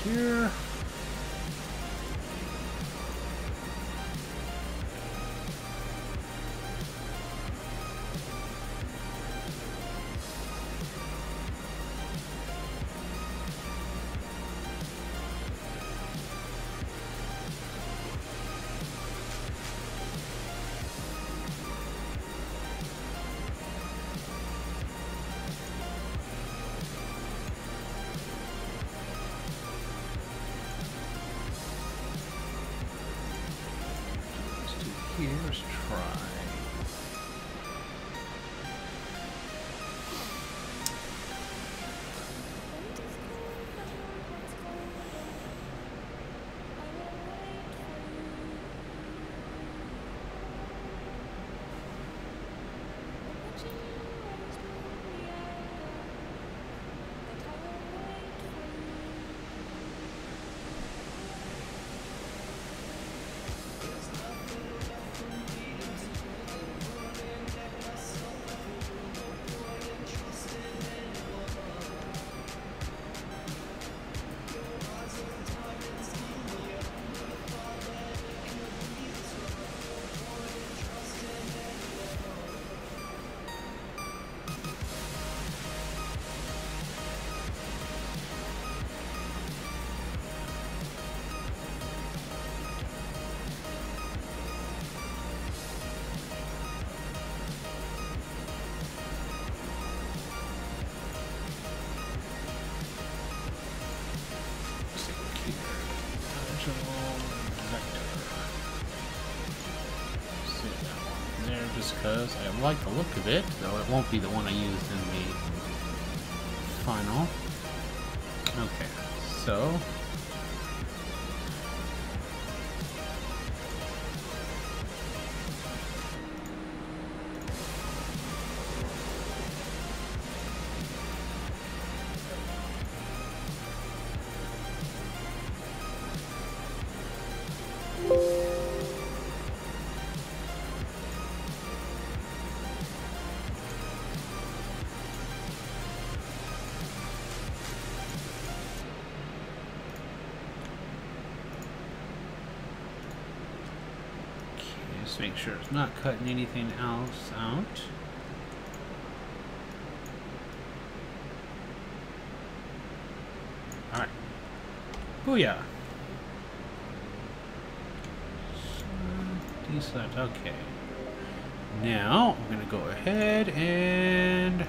Here. Let's try. just because I like the look of it, though it won't be the one I used in the final. Okay, so just make sure it's not cutting anything else out. Alright. Booyah! Deselect, okay. Now, I'm going to go ahead and...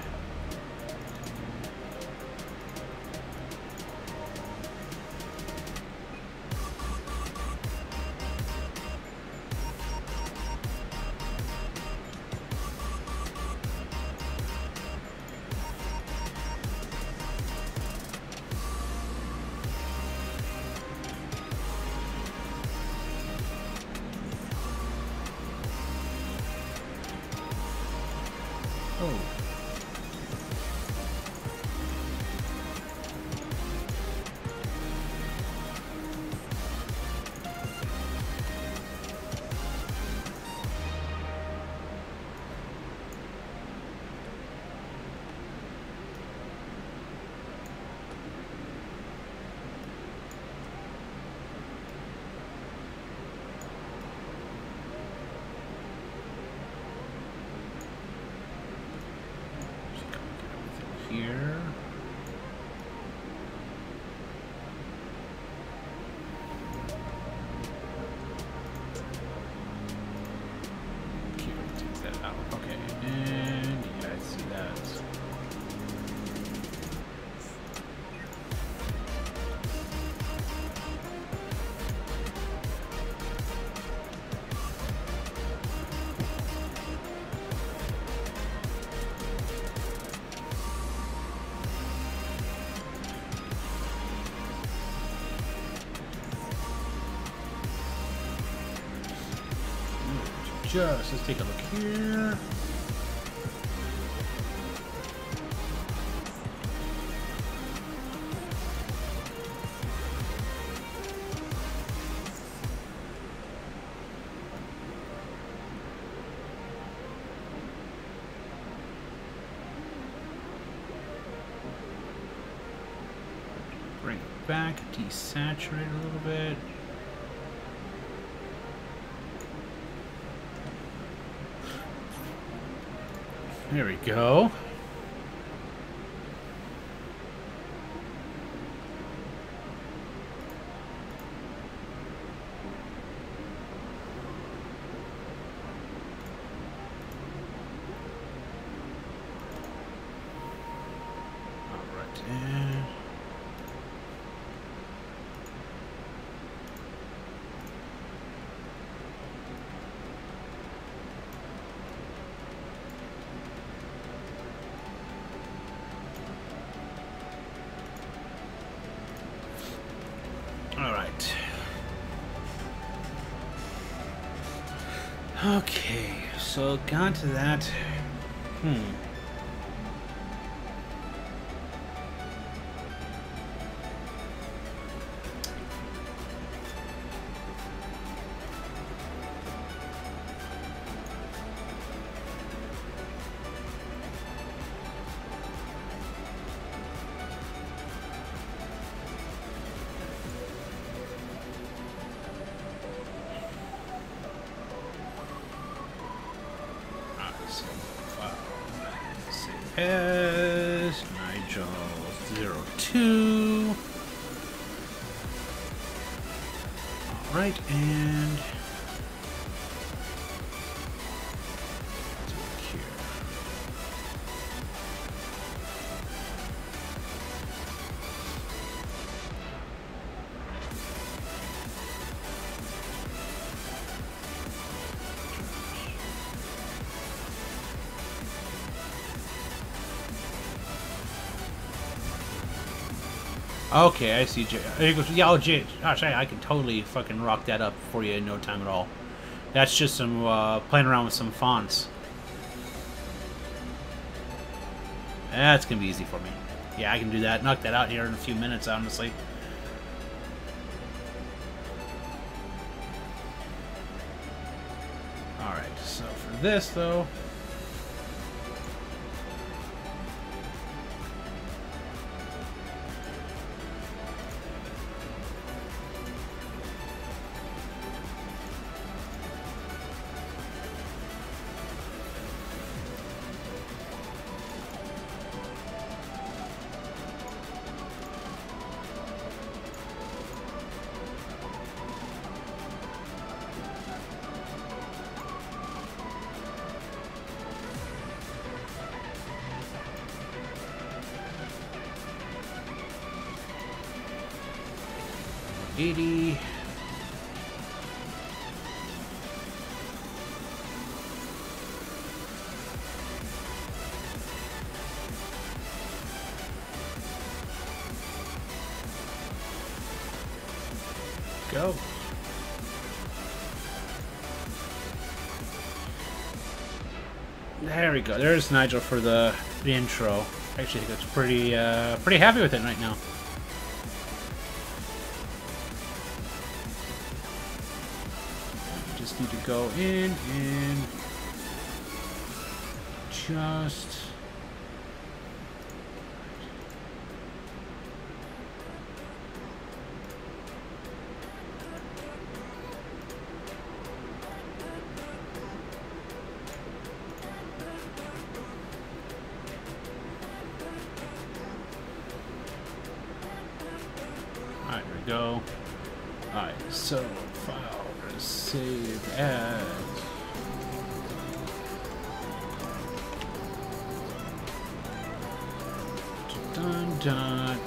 Oh. Here. Okay, take that out. Okay, and yeah, I see that. Let's take a look here. Bring it back, desaturate a little bit. There we go. All right, and all right. Okay, so got to that. As Nigel 02. All right, and let's look here. Okay, I see. He goes, yeah, oh, gosh, I can totally fucking rock that up for you in no time at all. That's just some playing around with some fonts. That's gonna be easy for me. Yeah, I can do that. Knock that out here in a few minutes, honestly. Alright, so for this, though... $80. Go. There we go. There's Nigel for the intro. Actually, I think it's pretty happy with it right now. Just need to go in and just... Alright, there we go. Alright, so file. Save as done.png.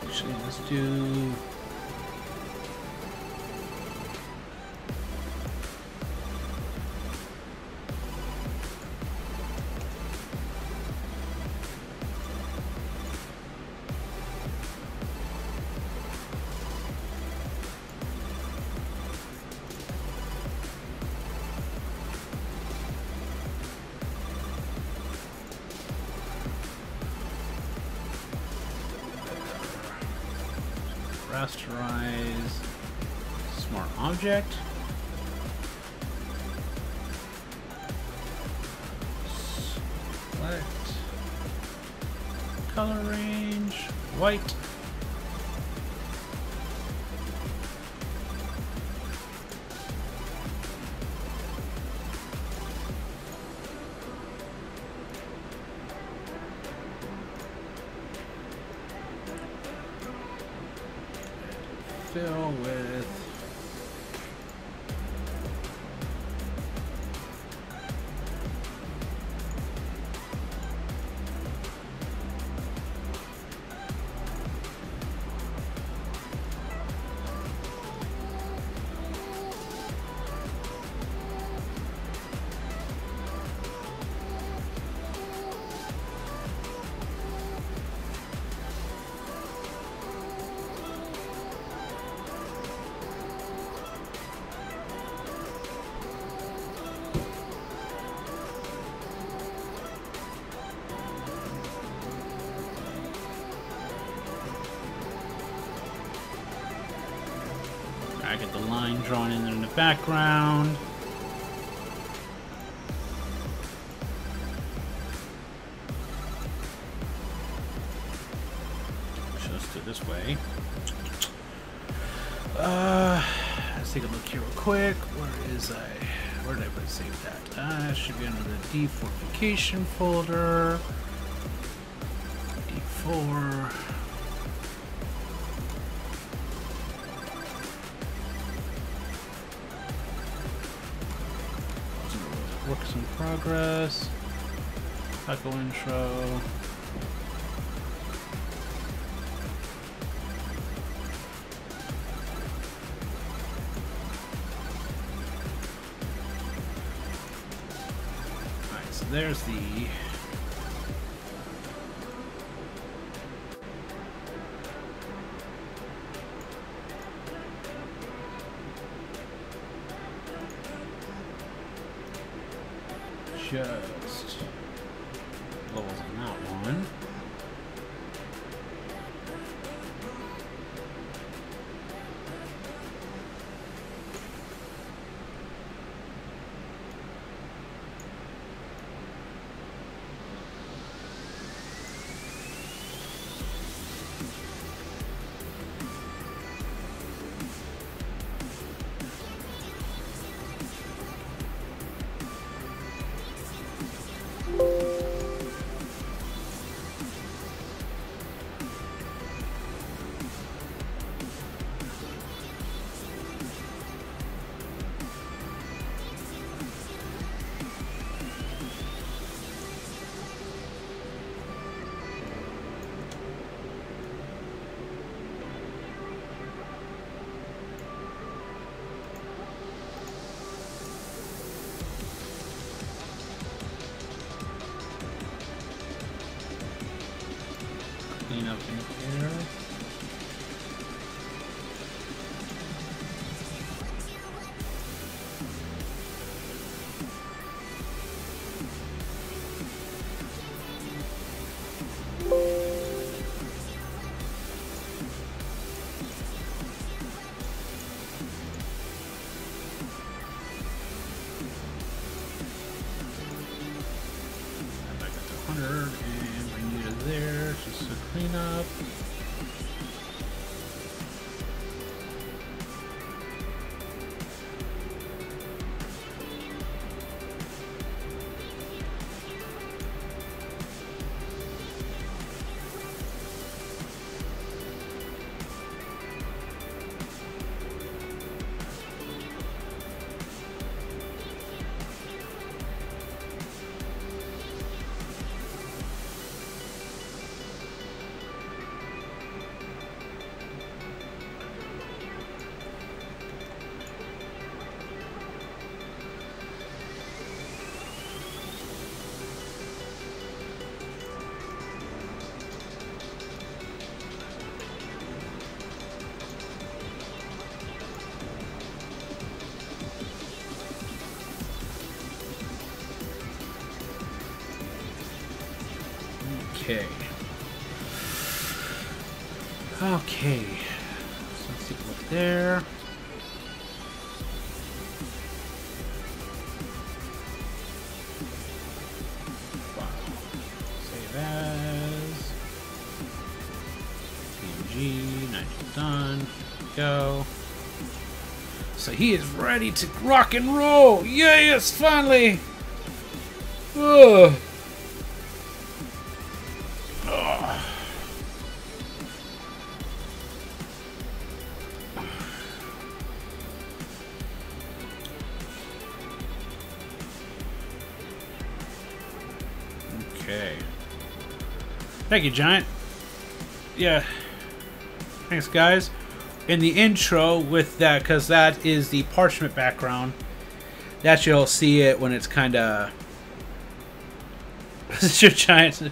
Actually, let's do. Rasterize smart object. Select color range white. Fill with I get the line drawn in the background. Just do it this way. Let's take a look here real quick. Where did I put save that? Should be under the defortification folder. D4. Works in progress. Thac0 intro. there's the... just levels on that one. Clean up in here. Back up to 100 and bring you to there just to clean up. Okay. Okay. So let's take a look there. Wow. Save as. PNG, Nigel done. Go. So he is ready to rock and roll. Yes, finally. Ugh. Okay. Thank you, Giant. Yeah. Thanks, guys. In the intro with that, because that is the parchment background, that you'll see it when it's kind of... This is your Giant.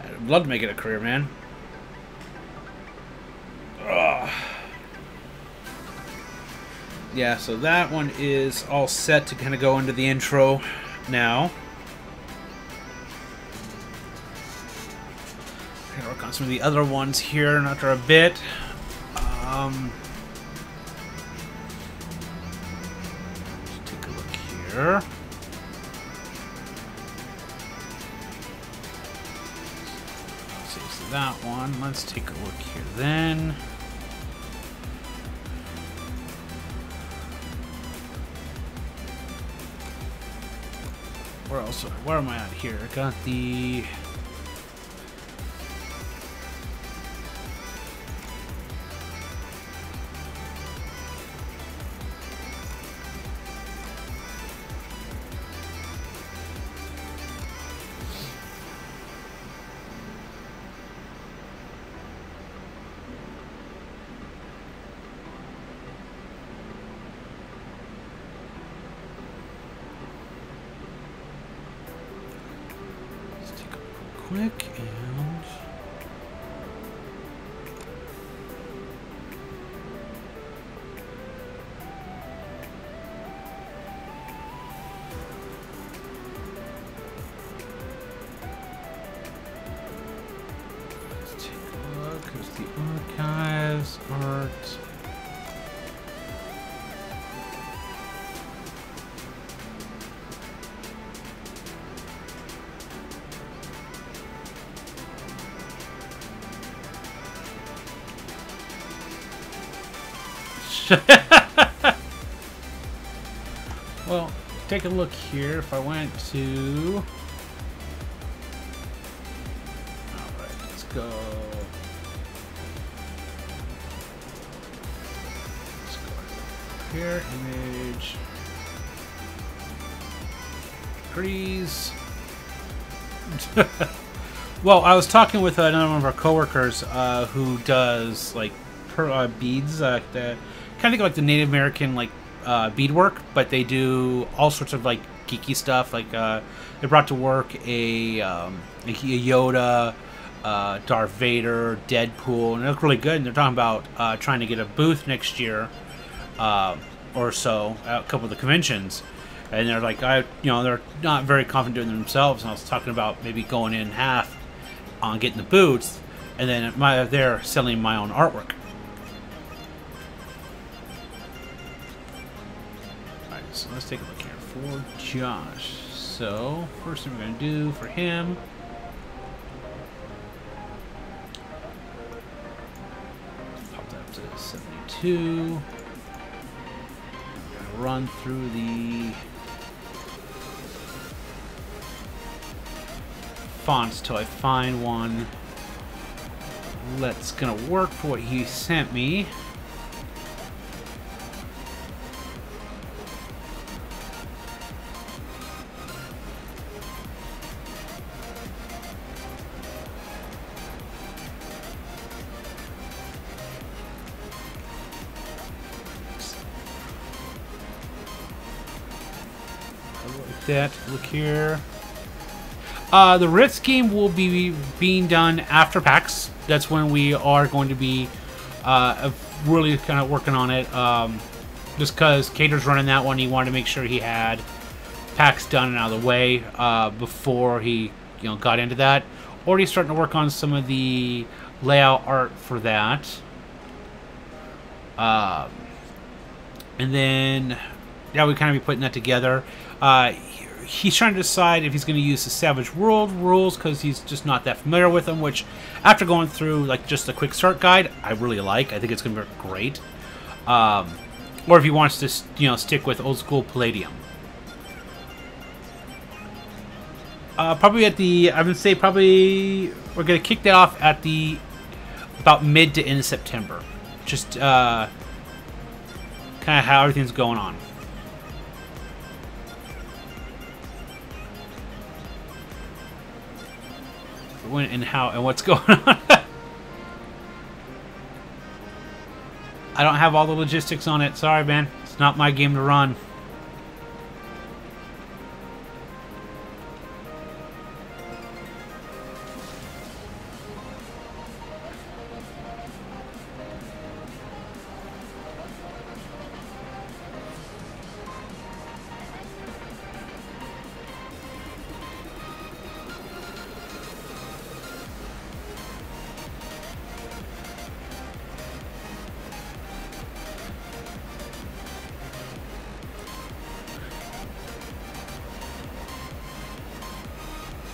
I'd love to make it a career, man. Ugh. Yeah, so that one is all set to kind of go into the intro now. I'm gonna work on some of the other ones here after a bit. Let's take a look here. Saves that one. Let's take a look here then. Where else? Where am I at here? I got the... quick and... Let's take a look. Here's the archives, art... Well, take a look here. If I went to... Alright, let's go. Let's go here, image. Trees. Well, I was talking with another one of our coworkers who does like beads, kind of think like the Native American like beadwork, but they do all sorts of like geeky stuff. Like they brought to work a Yoda, Darth Vader, Deadpool, and it looked really good. And they're talking about trying to get a booth next year or so at a couple of the conventions. And they're like, they're not very confident doing it themselves. And I was talking about maybe going in half on getting the booths, and then they're selling my own artwork. Alright, so let's take a look here for Josh. So, first thing we're going to do for him, pop that up to 72. Run through the fonts till I find one that's gonna work for what he sent me. Like that. Look here. The Rift game will be being done after PAX. That's when we are going to be really kind of working on it. Just because Cater's running that one, he wanted to make sure he had PAX done and out of the way before he got into that. Already starting to work on some of the layout art for that. And then, yeah, we kind of be putting that together. He's trying to decide if he's going to use the Savage World rules because he's just not that familiar with them, which after going through like just a quick start guide, I really like. I think it's going to be great. Or if he wants to, stick with old school Palladium. Probably at the, I would say probably we're going to kick that off at the about mid to end of September. Just kind of how everything's going on. When and how and what's going on. I don't have all the logistics on it. Sorry, man. It's not my game to run.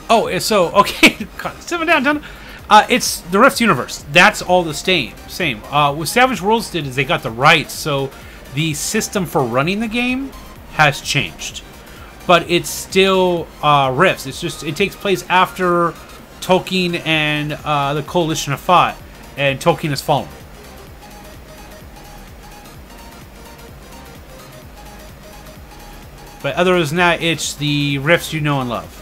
Oh, so okay, sit down. It's the Rift universe. That's all the same. What Savage Worlds did is they got the rights, so the system for running the game has changed, but it's still Rifts. It's just it takes place after Tolkien and the Coalition have fought, and Tolkien has fallen. But other than that, it's the Rifts you know and love.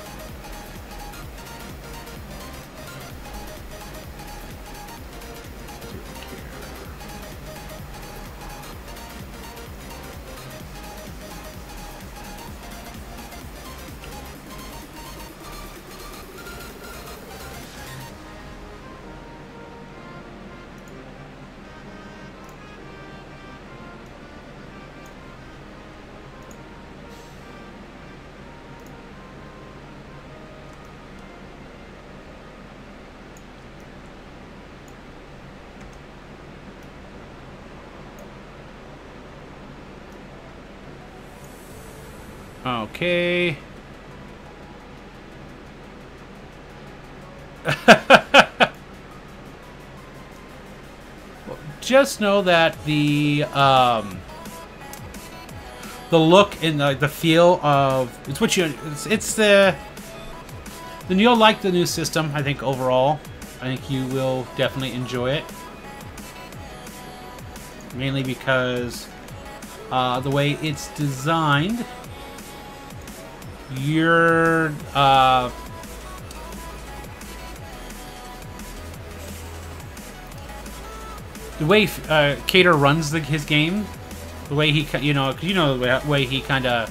Okay. Just know that the look and the feel of it's what you it's the then you'll like the new system. I think overall, I think you will definitely enjoy it. Mainly because the way it's designed, you're the way Cater runs his game, the way he the way he kind of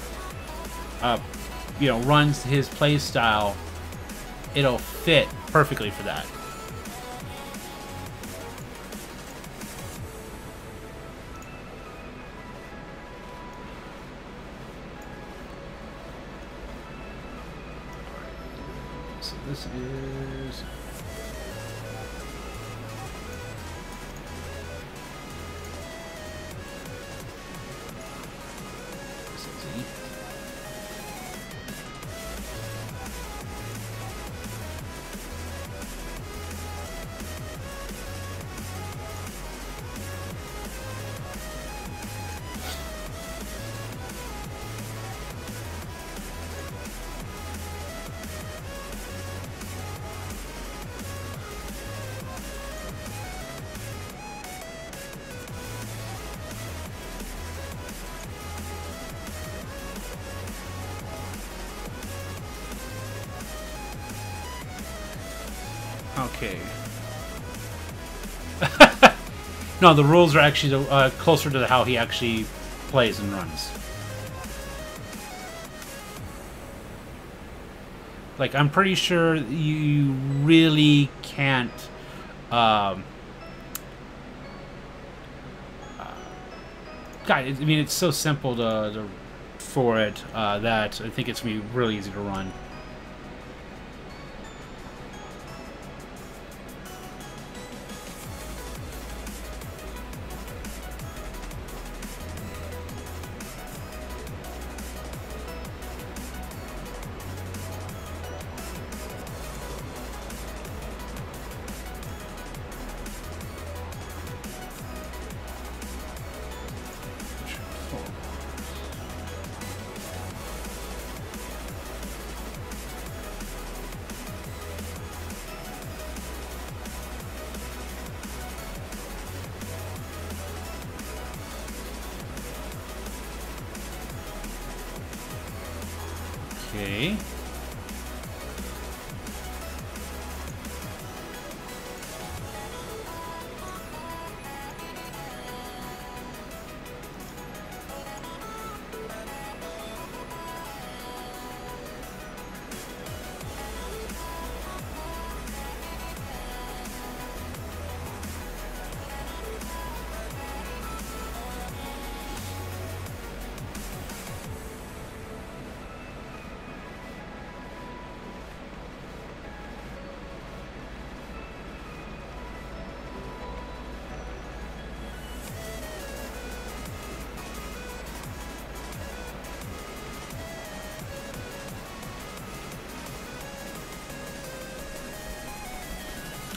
runs his play style, it'll fit perfectly for that. So this is. Okay. No, the rules are actually closer to how he actually plays and runs. Like, I'm pretty sure you really can't... God, I mean, it's so simple for it that I think it's going to be really easy to run. Okay.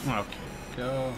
Okay, go.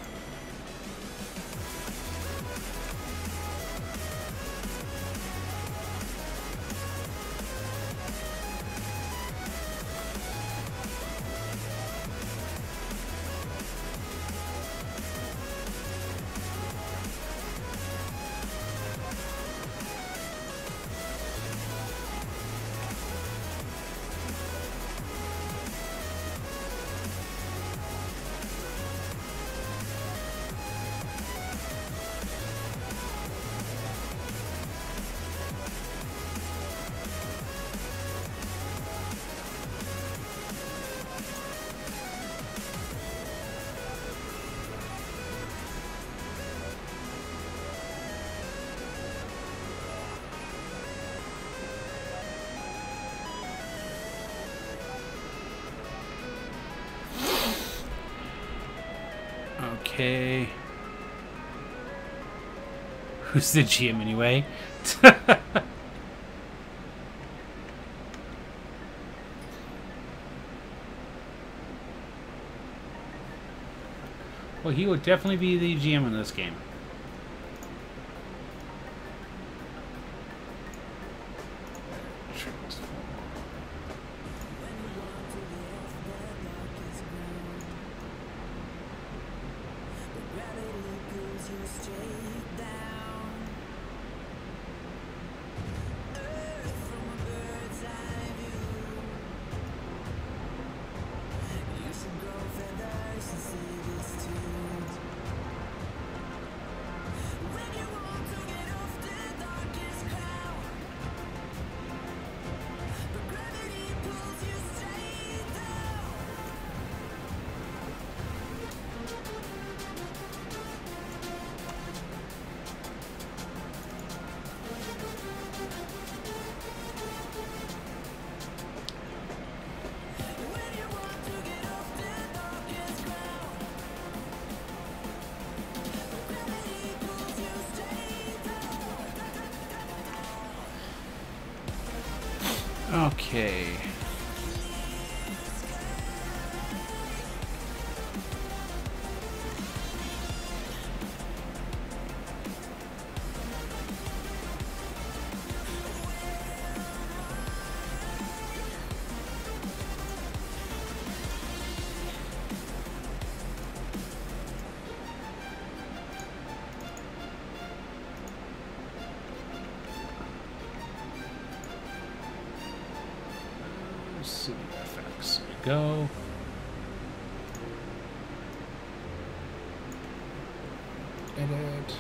Okay. Who's the GM anyway? Well, he would definitely be the GM in this game. Okay. City FX. Go. Edit.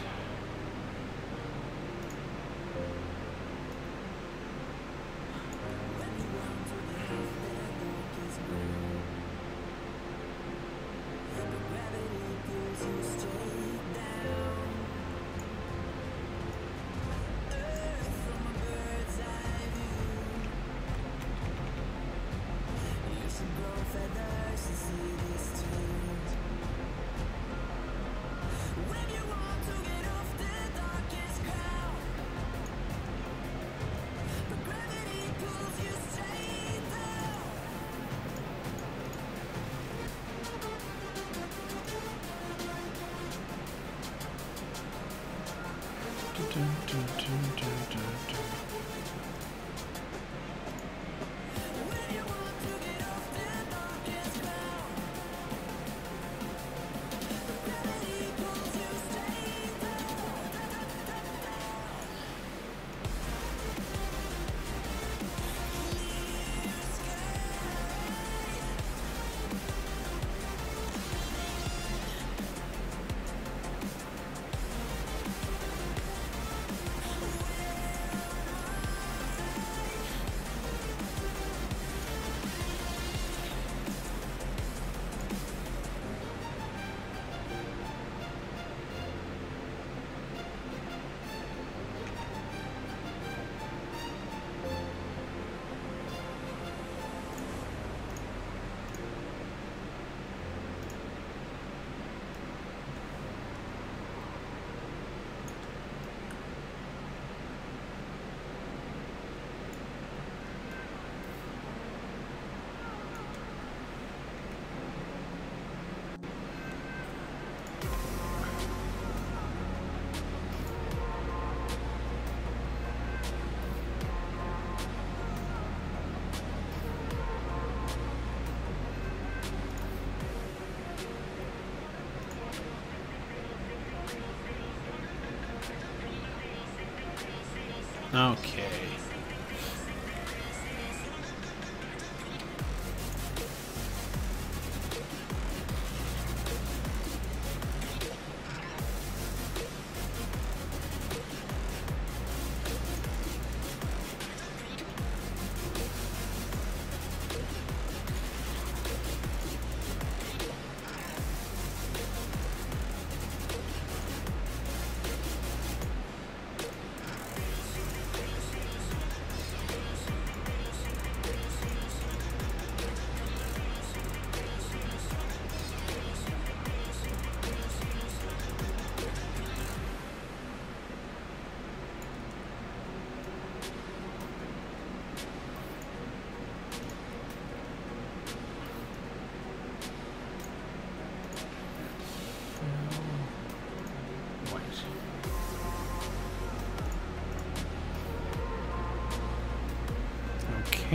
Okay.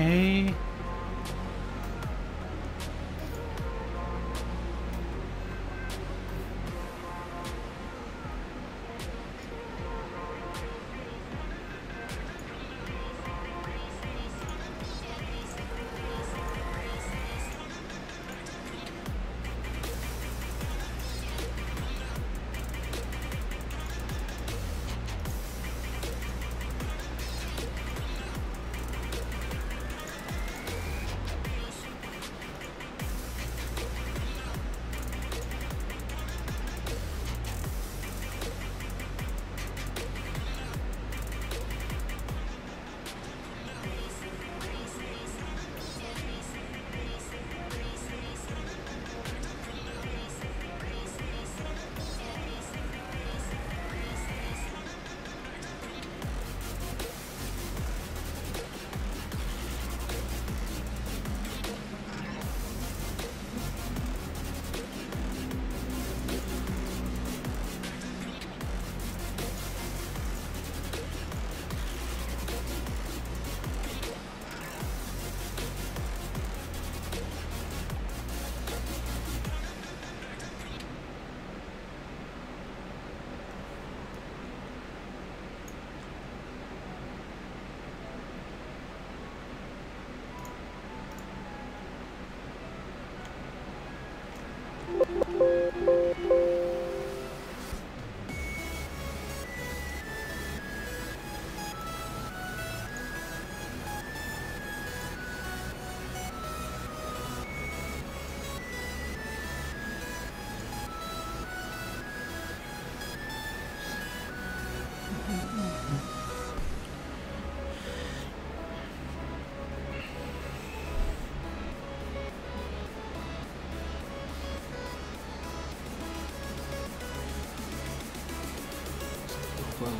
Okay.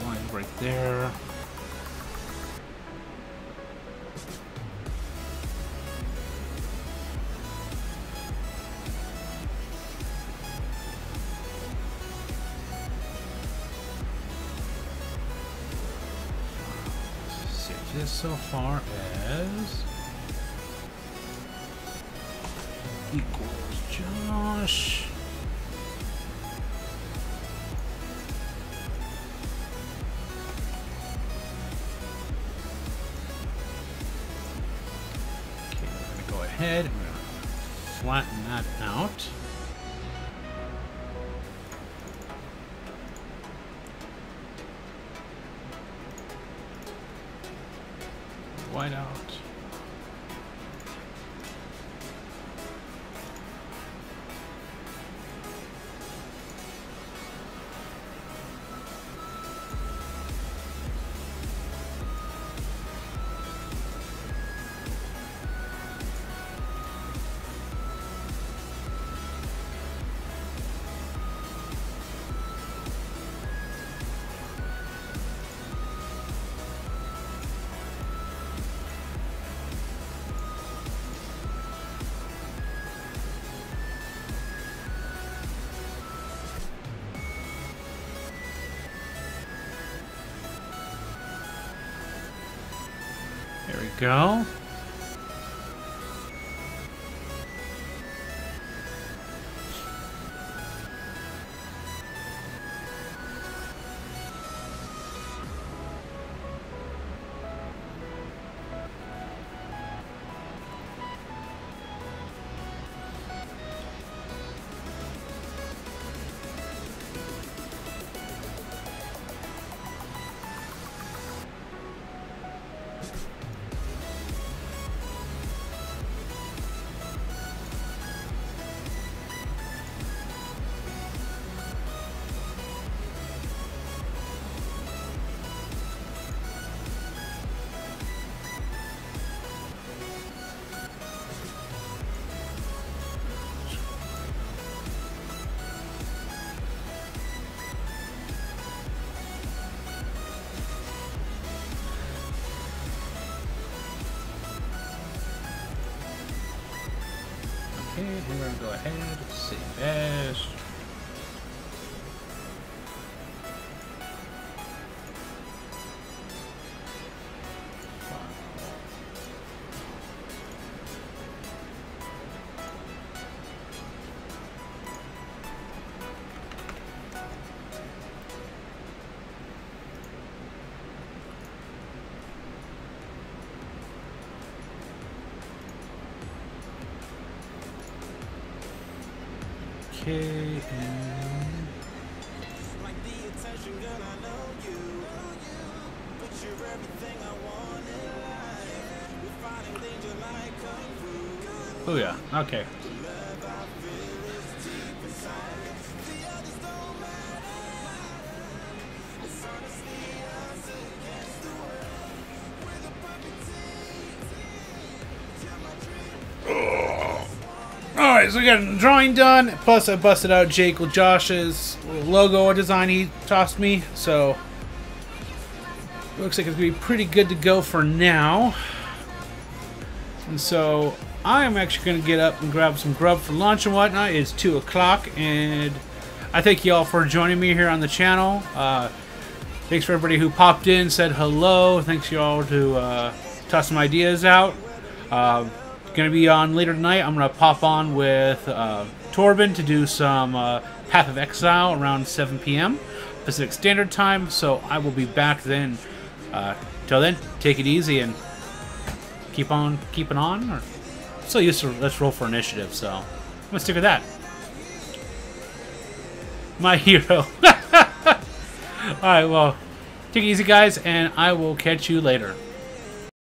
Line right there. Save this so far as equals Josh. Ahead. I'm going to flatten that out. White out. There we go. Okay, we're going to go ahead, save as. Okay, and... Oh yeah, okay. Alright, so we got a drawing done, plus I busted out Jake with Josh's logo design he tossed me, so looks like it's going to be pretty good to go for now. And so I'm actually going to get up and grab some grub for lunch and whatnot. It's 2 o'clock, and I thank you all for joining me here on the channel. Thanks for everybody who popped in, said hello. Thanks you all to toss some ideas out. Going to be on later tonight. I'm going to pop on with Torben to do some Path of Exile around 7 p.m. Pacific Standard Time. So I will be back then. Till then, take it easy and keep on keeping on. Or still used to let's roll for initiative. So I'm going to stick with that. My hero. All right, well, take it easy, guys, and I will catch you later.